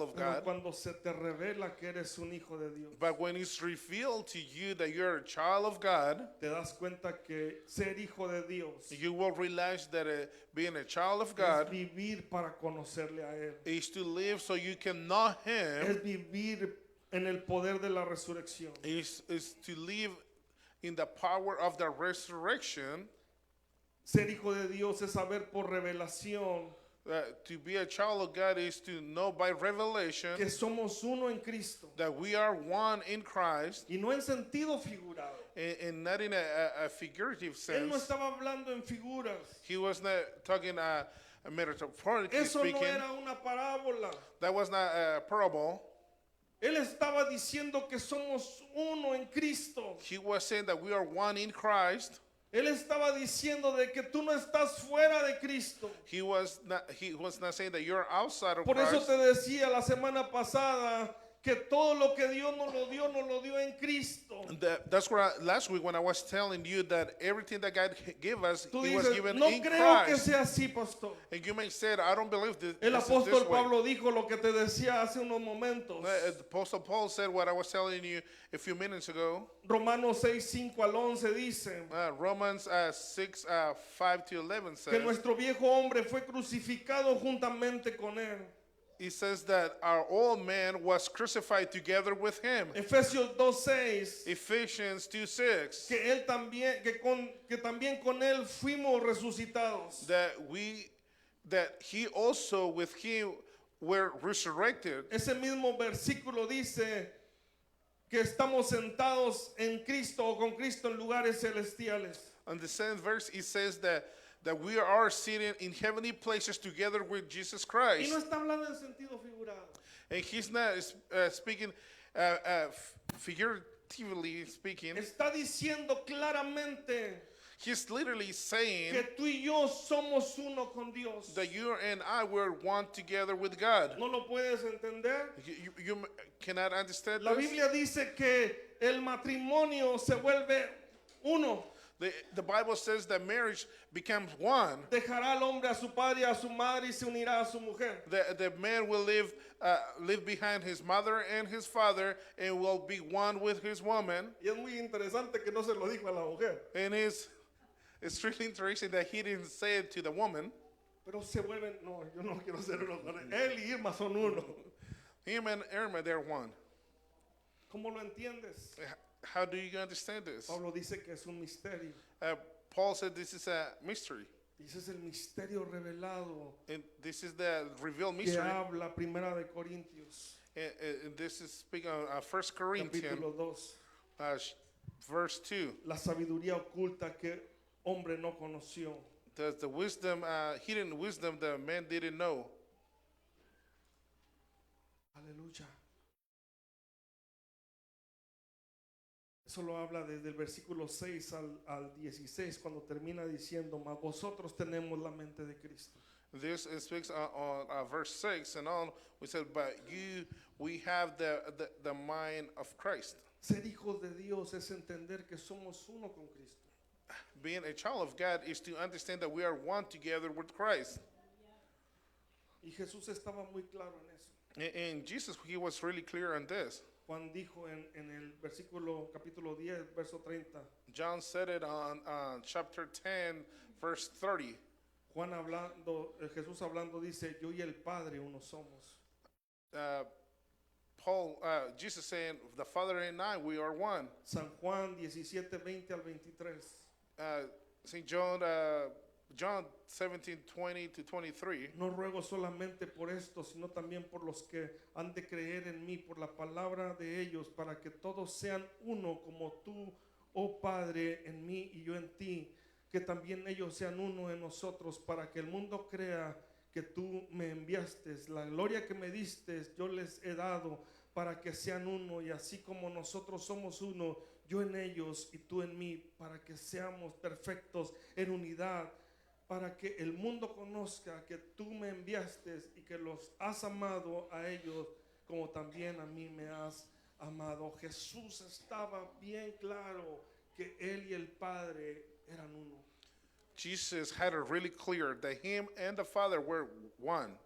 of Pero God. cuando se te revela que eres un hijo de Dios, But when it's revealed to you that you're a child of God, te das cuenta que ser hijo de Dios you will realize that being a child of es God vivir para conocerle a Él. is to live so you can know Es Him, vivir en el poder de la resurrección. is to live in the power of the resurrection. Ser hijo de Dios es saber por revelación To be a child of God is to know by revelation que somos uno en Cristo. that we are one in Christ, Y no en sentido figurado. and not in a figurative Él no sense. estaba hablando en figuras. He was not talking metaphorically Eso no speaking. era una parábola. That was not a parable. Él estaba diciendo que somos uno en Cristo. He was saying that we are one in Christ. Él estaba diciendo de que tú no estás fuera de Cristo. He was not saying that you're outside of Por eso Christ. te decía la semana pasada que todo lo que Dios nos lo dio en Cristo. That's what last week when I was telling you that everything that God gave us, Tú He was dices, given no in creo que Christ. sea así, pastor. And you may say, I don't believe this, El this is apóstol this way. Pablo dijo lo que te decía hace unos momentos. The Apostle Paul said what I was telling you a few minutes ago. Romanos 6, 5 al 11 dice Romans 6, 5 to 11 que says, nuestro viejo hombre fue crucificado juntamente con él. it says that our old man was crucified together with him. Efesios 2:6. Ephesians 2:6. Que él también, que también con él fuimos resucitados. That he also with him were resurrected. Ese mismo versículo dice que estamos sentados en Cristo o con Cristo en lugares celestiales. On the same verse, it says that we are sitting in heavenly places together with Jesus Y Christ. no está hablando en sentido figurado. And he's not speaking figuratively speaking. Está diciendo claramente He's literally saying que tú y yo somos uno con Dios. that you and I were one together with God. ¿No lo puedes entender? You cannot understand La this? Biblia dice que el matrimonio se vuelve uno. The Bible says that marriage becomes one. Dejará al hombre a su padre y a su madre y se unirá a su mujer. The man will live behind his mother and his father and will be one with his woman. Y es muy interesante que no se lo dijo a la mujer. And it's really interesting that he didn't say it to the woman. Pero se vuelven, no, yo no quiero ser uno con él. Él y Irma son uno. Him and Irma, they're one. ¿Cómo lo entiendes? How do you understand this? Pablo dice que es un misterio. Paul said this is a mystery. Y ese es el misterio revelado And this is the revealed que mystery. habla Primera de Corintios, And this is speaking on 1 Corinthians, capítulo 2. verse 2. La sabiduría oculta que hombre no conoció. There's the wisdom, hidden wisdom that man didn't know. Aleluya. Eso lo habla desde el versículo 6 al 16, cuando termina diciendo, mas vosotros tenemos la mente de Cristo. This speaks on verse 6 and on. We said, but we have the mind of Christ. Ser hijos de Dios es entender que somos uno con Cristo. Being a child of God is to understand that we are one together with Christ. Y Jesús estaba muy claro en eso. And Jesus, he was really clear on this. Juan dijo en el versículo capítulo 10, verso 30. John said it on chapter 10, verse 30. Juan hablando, Jesús hablando dice, yo y el Padre uno somos. Jesus saying, the Father and I, we are one. San Juan 17, 20 al 23. St. John 17, 20 to 23. No ruego solamente por esto, sino también por los que han de creer en mí, por la palabra de ellos, para que todos sean uno como tú, oh Padre, en mí y yo en ti, que también ellos sean uno en nosotros, para que el mundo crea que tú me enviaste. La gloria que me diste, yo les he dado, para que sean uno, y así como nosotros somos uno, yo en ellos y tú en mí, para que seamos perfectos en unidad, para que el mundo conozca que tú me enviaste y que los has amado a ellos como también a mí me has amado. Jesús estaba bien claro que él y el Padre eran uno. Jesus had it really clear that him and the Father were one.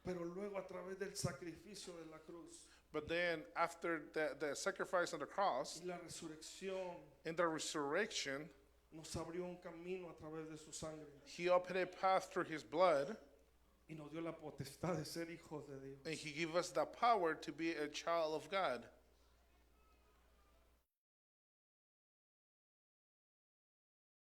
Pero luego a través del sacrificio de la cruz But then after the sacrifice on the cross y la resurrección, and the resurrection, nos abrió un camino a través de su sangre he opened a path through his blood, y nos dio la potestad de ser hijos de Dios. and he gave us the power to be a child of God.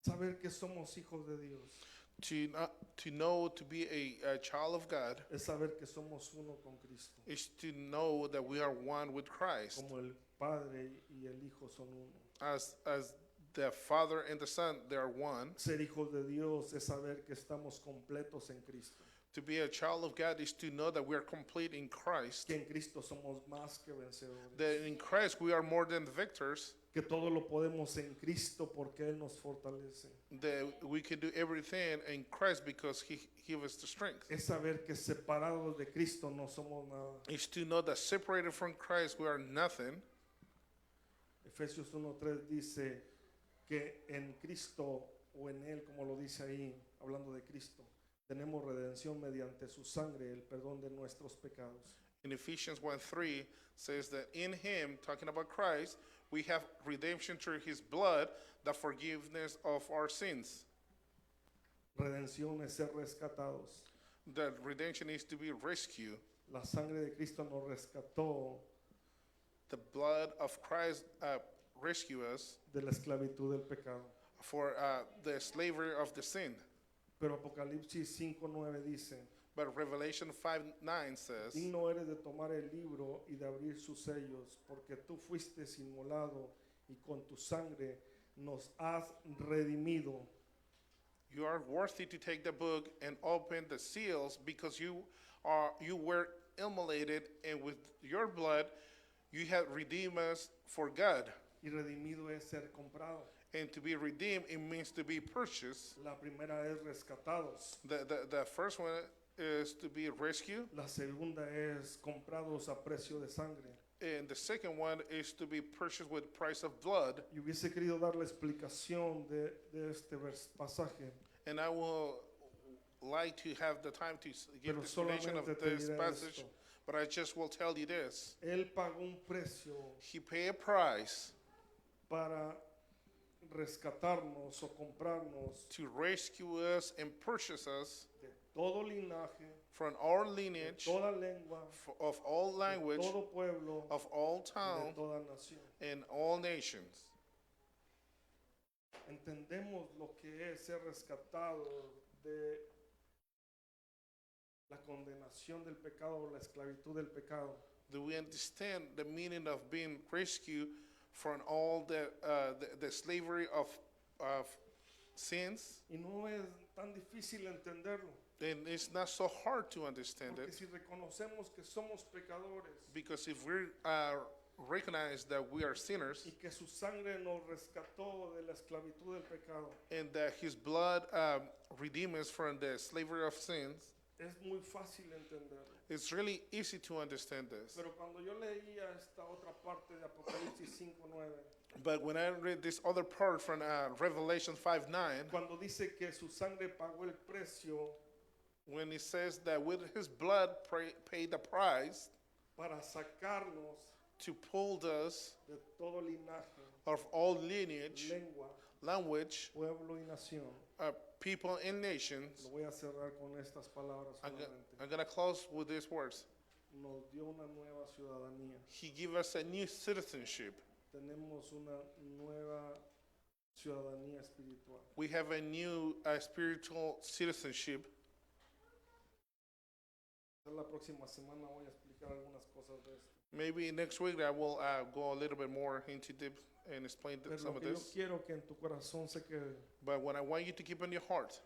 Saber que somos hijos de Dios To know to be a child of God es saber que somos uno con Cristo, is to know that we are one with Christ. como el Padre y el Hijo son uno. As the Father and the Son, they are one. Ser hijos de Dios es saber que estamos completos en Cristo, To be a child of God is to know that we are complete in Christ. que en Cristo somos más que vencedores, That in Christ we are more than victors. que todo lo podemos en Cristo porque Él nos fortalece. That we can do everything in Christ because he gives us the strength. Es saber que separados de Cristo no somos nada. Is to know that separated from Christ we are nothing. Efesios 1:3 dice que en Cristo o en Él, como lo dice ahí, hablando de Cristo, tenemos redención mediante su sangre, el perdón de nuestros pecados. In Ephesians 1:3 says that in him, talking about Christ, we have redemption through his blood, the forgiveness of our sins. Redención es ser rescatados. that redemption is to be rescued. La sangre de Cristo nos rescató The blood of Christ rescue us de la esclavitud del pecado. for the slavery of the sin. Pero Apocalipsis 5:9 dice, But Revelation 5:9 says, digno eres de tomar el libro y de abrir sus sellos, porque tú fuiste inmolado y con tu sangre nos has redimido. you are worthy to take the book and open the seals, because you were immolated, and with your blood you have redeemed us for God. Y redimido es ser comprado. And to be redeemed, it means to be purchased. La primera es rescatados. The first one is to be rescued, La segunda es comprados a precio de sangre. and the second one is to be purchased with price of blood. Y hubiese querido dar la explicación de este pasaje, And I will like to have the time to give pero the explanation of solamente te this diré passage, esto. but I just will tell you this. Él pagó un precio He paid a price para rescatarnos o comprarnos to rescue us and purchase us de todo linaje, from our de lineage, toda lengua, of all de language, todo pueblo, of all de town, toda nación. and all nations. Entendemos lo que es ser rescatado de la condenación del pecado o la esclavitud del pecado. Do we understand the meaning of being rescued from all the slavery of sins? Y no es tan difícil entenderlo, And it's not so hard to understand porque it, si reconocemos que somos pecadores because if we recognize that we are sinners y que su sangre nos rescató de la esclavitud del pecado, and that His blood redeems us from the slavery of sins, es muy fácil entenderlo. it's really easy to understand this. Pero cuando yo leía esta otra parte de Apocalipsis 5:9, But when I read this other part from Revelation 5:9, cuando dice que su sangre pagó el precio when it says that with His blood paid the price para sacarnos to pull us de todo linaje, of all lineage, lengua, language, pueblo y nación. people and nations. Lo voy a cerrar con estas palabras solamente. I'm gonna close with these words. Nos dio una nueva ciudadanía. He gave us a new citizenship. Tenemos una nueva ciudadanía espiritual. We have a new spiritual citizenship. La próxima semana voy a explicar algunas cosas de esto. Maybe next week I will go a little bit more into deep and explain Pero some lo of que yo this. quiero que en tu corazón se quede But what I want you to keep in your heart,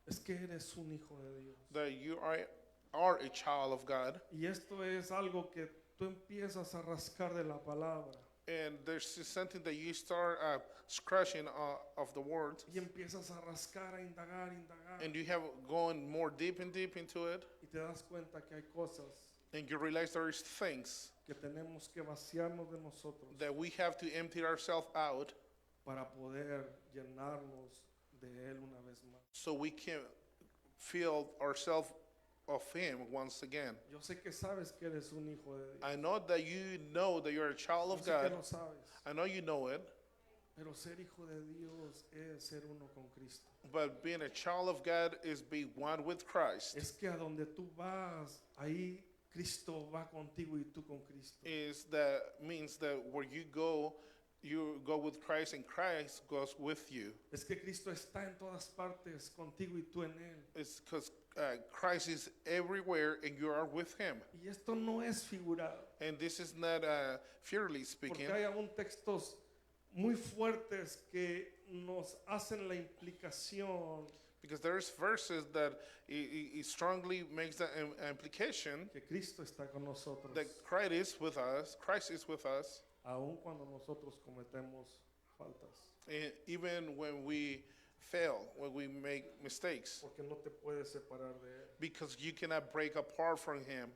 es que eres un hijo de Dios. that you are a child of God, Y esto es algo que tú empiezas a rascar de la palabra and there's something that you start scratching of the word, y empiezas a rascar, a indagar, and you have gone more deep and deep into it, y te das cuenta que hay cosas and you realize there is things que tenemos que vaciarnos de nosotros that we have to empty ourselves out para poder llenarnos de Él una vez más. so we can fill ourselves of Him once again. Yo sé que sabes que eres un hijo de Dios. I know that you know that you're a child Yo of sé que God. lo sabes. I know you know it, Pero ser hijo de Dios es ser uno con Cristo. but being a child of God is be one with Christ. Es que a donde tú vas, ahí Cristo va contigo y tú con Cristo. Is that means that where you go with Christ and Christ goes with you. Es que Cristo está en todas partes contigo y tú en Él. It's because Christ is everywhere and you are with Him. Y esto no es figurado. And this is not purely speaking, Porque hay aún textos muy fuertes que nos hacen la implicación because there's verses that it strongly makes the implication que Cristo está con nosotros, that Christ is with us. Christ is with us, aun cuando nosotros cometemos faltas. and even when we fail, when we make mistakes, Porque no te puedes separar de Él. because you cannot break apart from Him.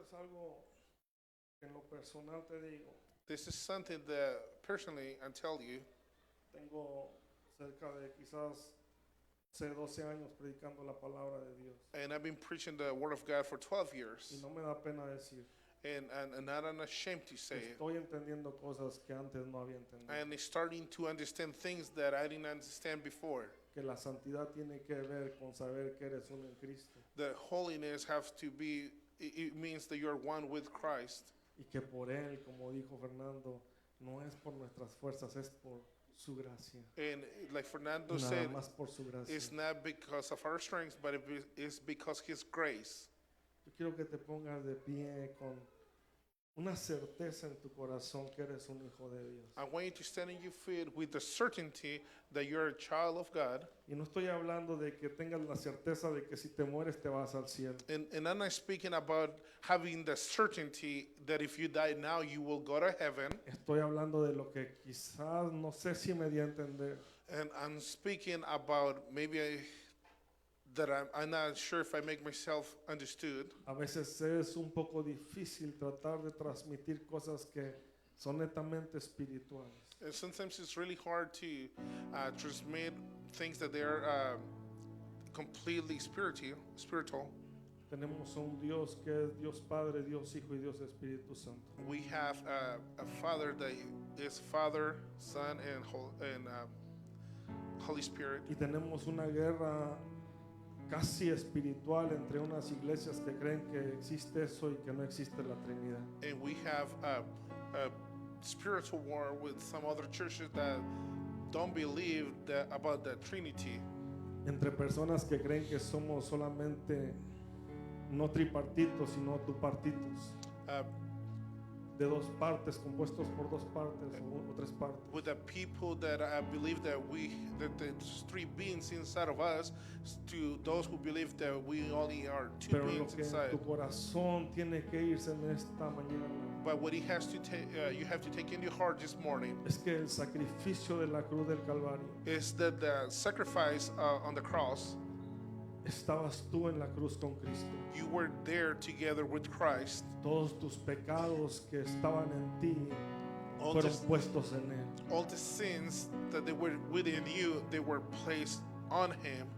Es algo que en lo personal te digo. This is something that personally I tell you, Tengo cerca de quizás 12 años predicando la palabra de Dios. and I've been preaching the Word of God for 12 years, Y no me da pena decir, and I'm not ashamed to say it. estoy entendiendo cosas que antes no había entendido. And starting to understand things that I didn't understand before. que la santidad tiene que ver con saber que eres uno en Cristo The holiness has to be, it means that you're one with Christ. y que por Él, como dijo Fernando, no es por nuestras fuerzas, es por su gracia. And like Fernando Nada said, más por su gracia. it's not because of our strength, but it's because His grace. Yo quiero que te pongas de pie con una certeza en tu corazón que eres un hijo de Dios. I want you to stand on your feet with the certainty that you're a child of God. Y no estoy hablando de que tengas la certeza de que si te mueres te vas al cielo. And I'm not speaking about having the certainty that if you die now, you will go to heaven. Estoy hablando de lo que quizás, no sé si me di a entender, And I'm speaking about I'm not sure if I make myself understood. a veces es un poco difícil tratar de transmitir cosas que son netamente espirituales. And sometimes it's really hard to transmit things that they're completely spiritual. Tenemos un Dios que es Dios Padre, Dios Hijo y Dios Espíritu Santo. We have a Father that is Father, Son, and Holy Spirit. Y tenemos una guerra casi espiritual entre unas iglesias que creen que existe eso y que no existe la Trinidad. And we have a spiritual war with some other churches that don't believe about the Trinity. Entre personas que creen que somos solamente no tripartitos, sino dupartitos, Uh, de dos partes, compuestos por dos partes o tres partes. with the people that believe that there's three beings inside of us, to those who believe that we only are two Pero lo beings que en inside. tu corazón tiene que irse en esta mañana But what you have to take in your heart this morning es que el sacrificio de la cruz del Calvario, is that the sacrifice on the cross, estabas tú en la cruz con Cristo. you were there together with Christ. Todos tus pecados que estaban en ti All fueron the, puestos en Él. all the sins that they were within you, they were placed on Him.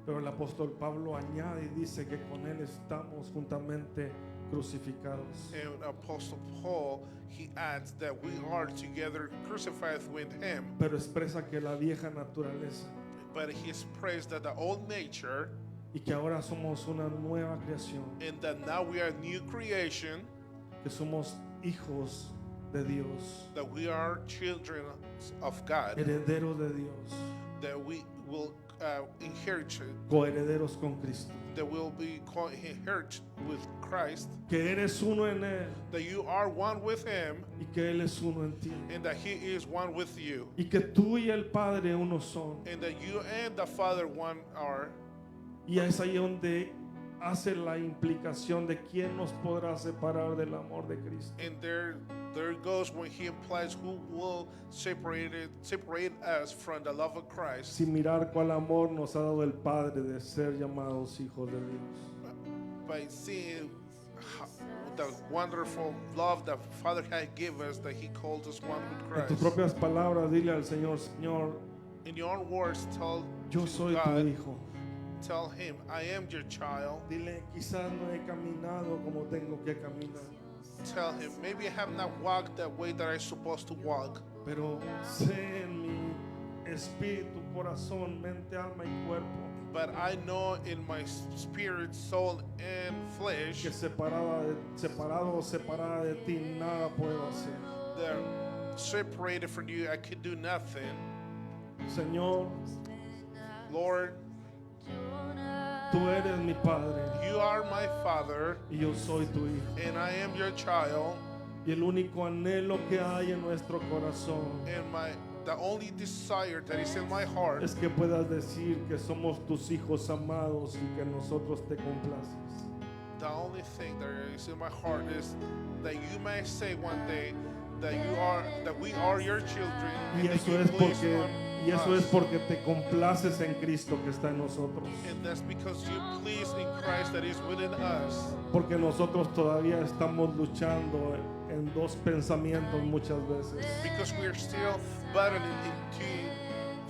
Pero el apóstol Pablo añade y dice que con Él estamos juntamente crucificados. And Apostle Paul, he adds that we are together crucified with Him. Pero expresa que la vieja naturaleza But he expressed that the old nature, y que ahora somos una nueva creación, and that now we are new creation, que somos hijos de Dios, that we are children of God, herederos de Dios, that we will inherit, coherederos con Cristo, that will be inherit with Christ, que eres uno en Él that you are one with Him, y que Él es uno en ti, and that He is one with you, y que tú y el Padre uno son. and that you and the Father one are. Y es ahí donde hace la implicación de quién nos podrá separar del amor de Cristo. And there goes when he implies who will separate us from the love of Christ, Sin mirar cuál amor nos ha dado el Padre de ser llamados hijos de Dios. by seeing the wonderful love that Father had given us, that He called us one with En tus Christ. propias palabras, dile al Señor, Señor, In your own words, tell yo to soy tu God, hijo. tell Him, I am your child. Dile, quizás no he caminado como tengo que caminar, Tell Him, maybe I have not walked that way that I'm supposed to walk, pero sé en mi espíritu, corazón, mente, alma y cuerpo but I know in my spirit, soul, and flesh que separado o separada de ti nada puedo hacer. that separated from you, I could do nothing. Señor, Lord, tú eres mi Padre you are my Father, y yo soy tu hijo. and I am your child, Y el único anhelo que hay en nuestro corazón and the only desire that is in my heart es que puedas decir que somos tus hijos amados y que nosotros te complaces. the only thing that is in my heart is that you may say one day that we are your children, Y and that eso you es please porque on y eso us. es porque te complaces en Cristo que está en nosotros. And that's because you please in Christ that is within us. Porque nosotros todavía estamos luchando en dos pensamientos muchas veces. Because we are still battling in two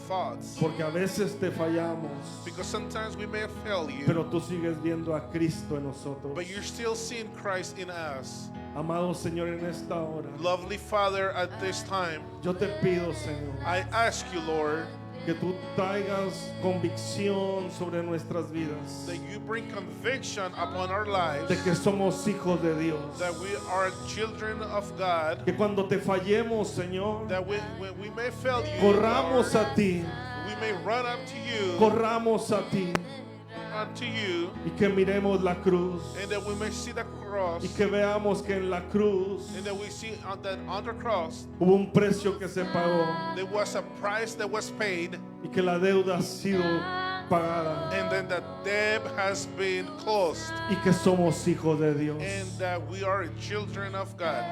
thoughts. Porque a veces te fallamos, Because sometimes we may fail you, pero tú sigues viendo a Cristo en nosotros. but you're still seeing Christ in us. Amado Señor, en esta hora, Lovely Father, at this time, yo te pido, Señor, I ask you, Lord, que tú traigas convicción sobre nuestras vidas, that you bring conviction upon our lives, de que somos hijos de Dios, that we are children of God, que cuando te fallemos, Señor, that when we may fail you, corramos Lord, a ti, we may run up to you, corramos a ti, unto you, y que miremos la cruz, and that we may see the cross, y que veamos que en la cruz and that we see that on the cross hubo un precio que se pagó there was a price that was paid, y que la deuda ha sido pagada and then the debt has been closed, y que somos hijos de Dios. and that we are children of God.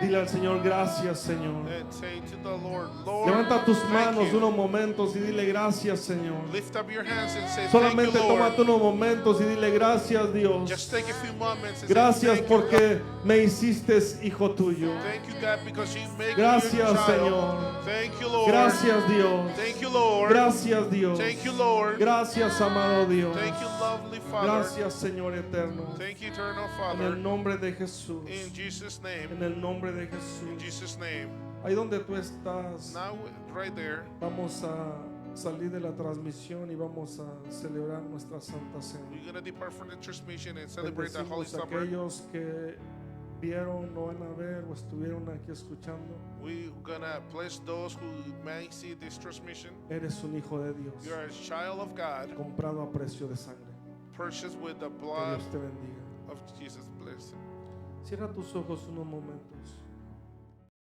Dile al Señor, gracias, Señor. And say to the Lord, Lord, Levanta tus thank manos you. unos momentos y dile gracias, Señor. Lift up your hands and say, Solamente thank you, Lord. tómate unos momentos y dile gracias, Dios. Just take a few moments and Gracias say, thank porque me hiciste hijo tuyo. you, God. Thank you, God, because you make Gracias, me your child. Señor. Thank you, Lord. Gracias, Dios. Thank you, Lord. Gracias, Dios. Thank you, Lord. Gracias, amado Dios. Thank you, lovely Father. Gracias, Señor eterno. Thank you, eternal En Father. el nombre de Jesús. In Jesus' name. En el nombre de In Jesús. Jesus' name. Ahí donde tú estás, Now, right there, vamos a salir de la transmisión y vamos a celebrar nuestra Santa Cena. we're going to depart from the transmission and celebrate the Holy Bendecimos a Supper. aquellos que vieron, no van a ver o estuvieron aquí escuchando. We're going to bless those who may see this transmission. Eres un hijo de Dios, You are a child of God, comprado a precio de sangre. purchased with the Que blood Dios te bendiga. of Jesus. Blessed. Cierra tus ojos unos momentos.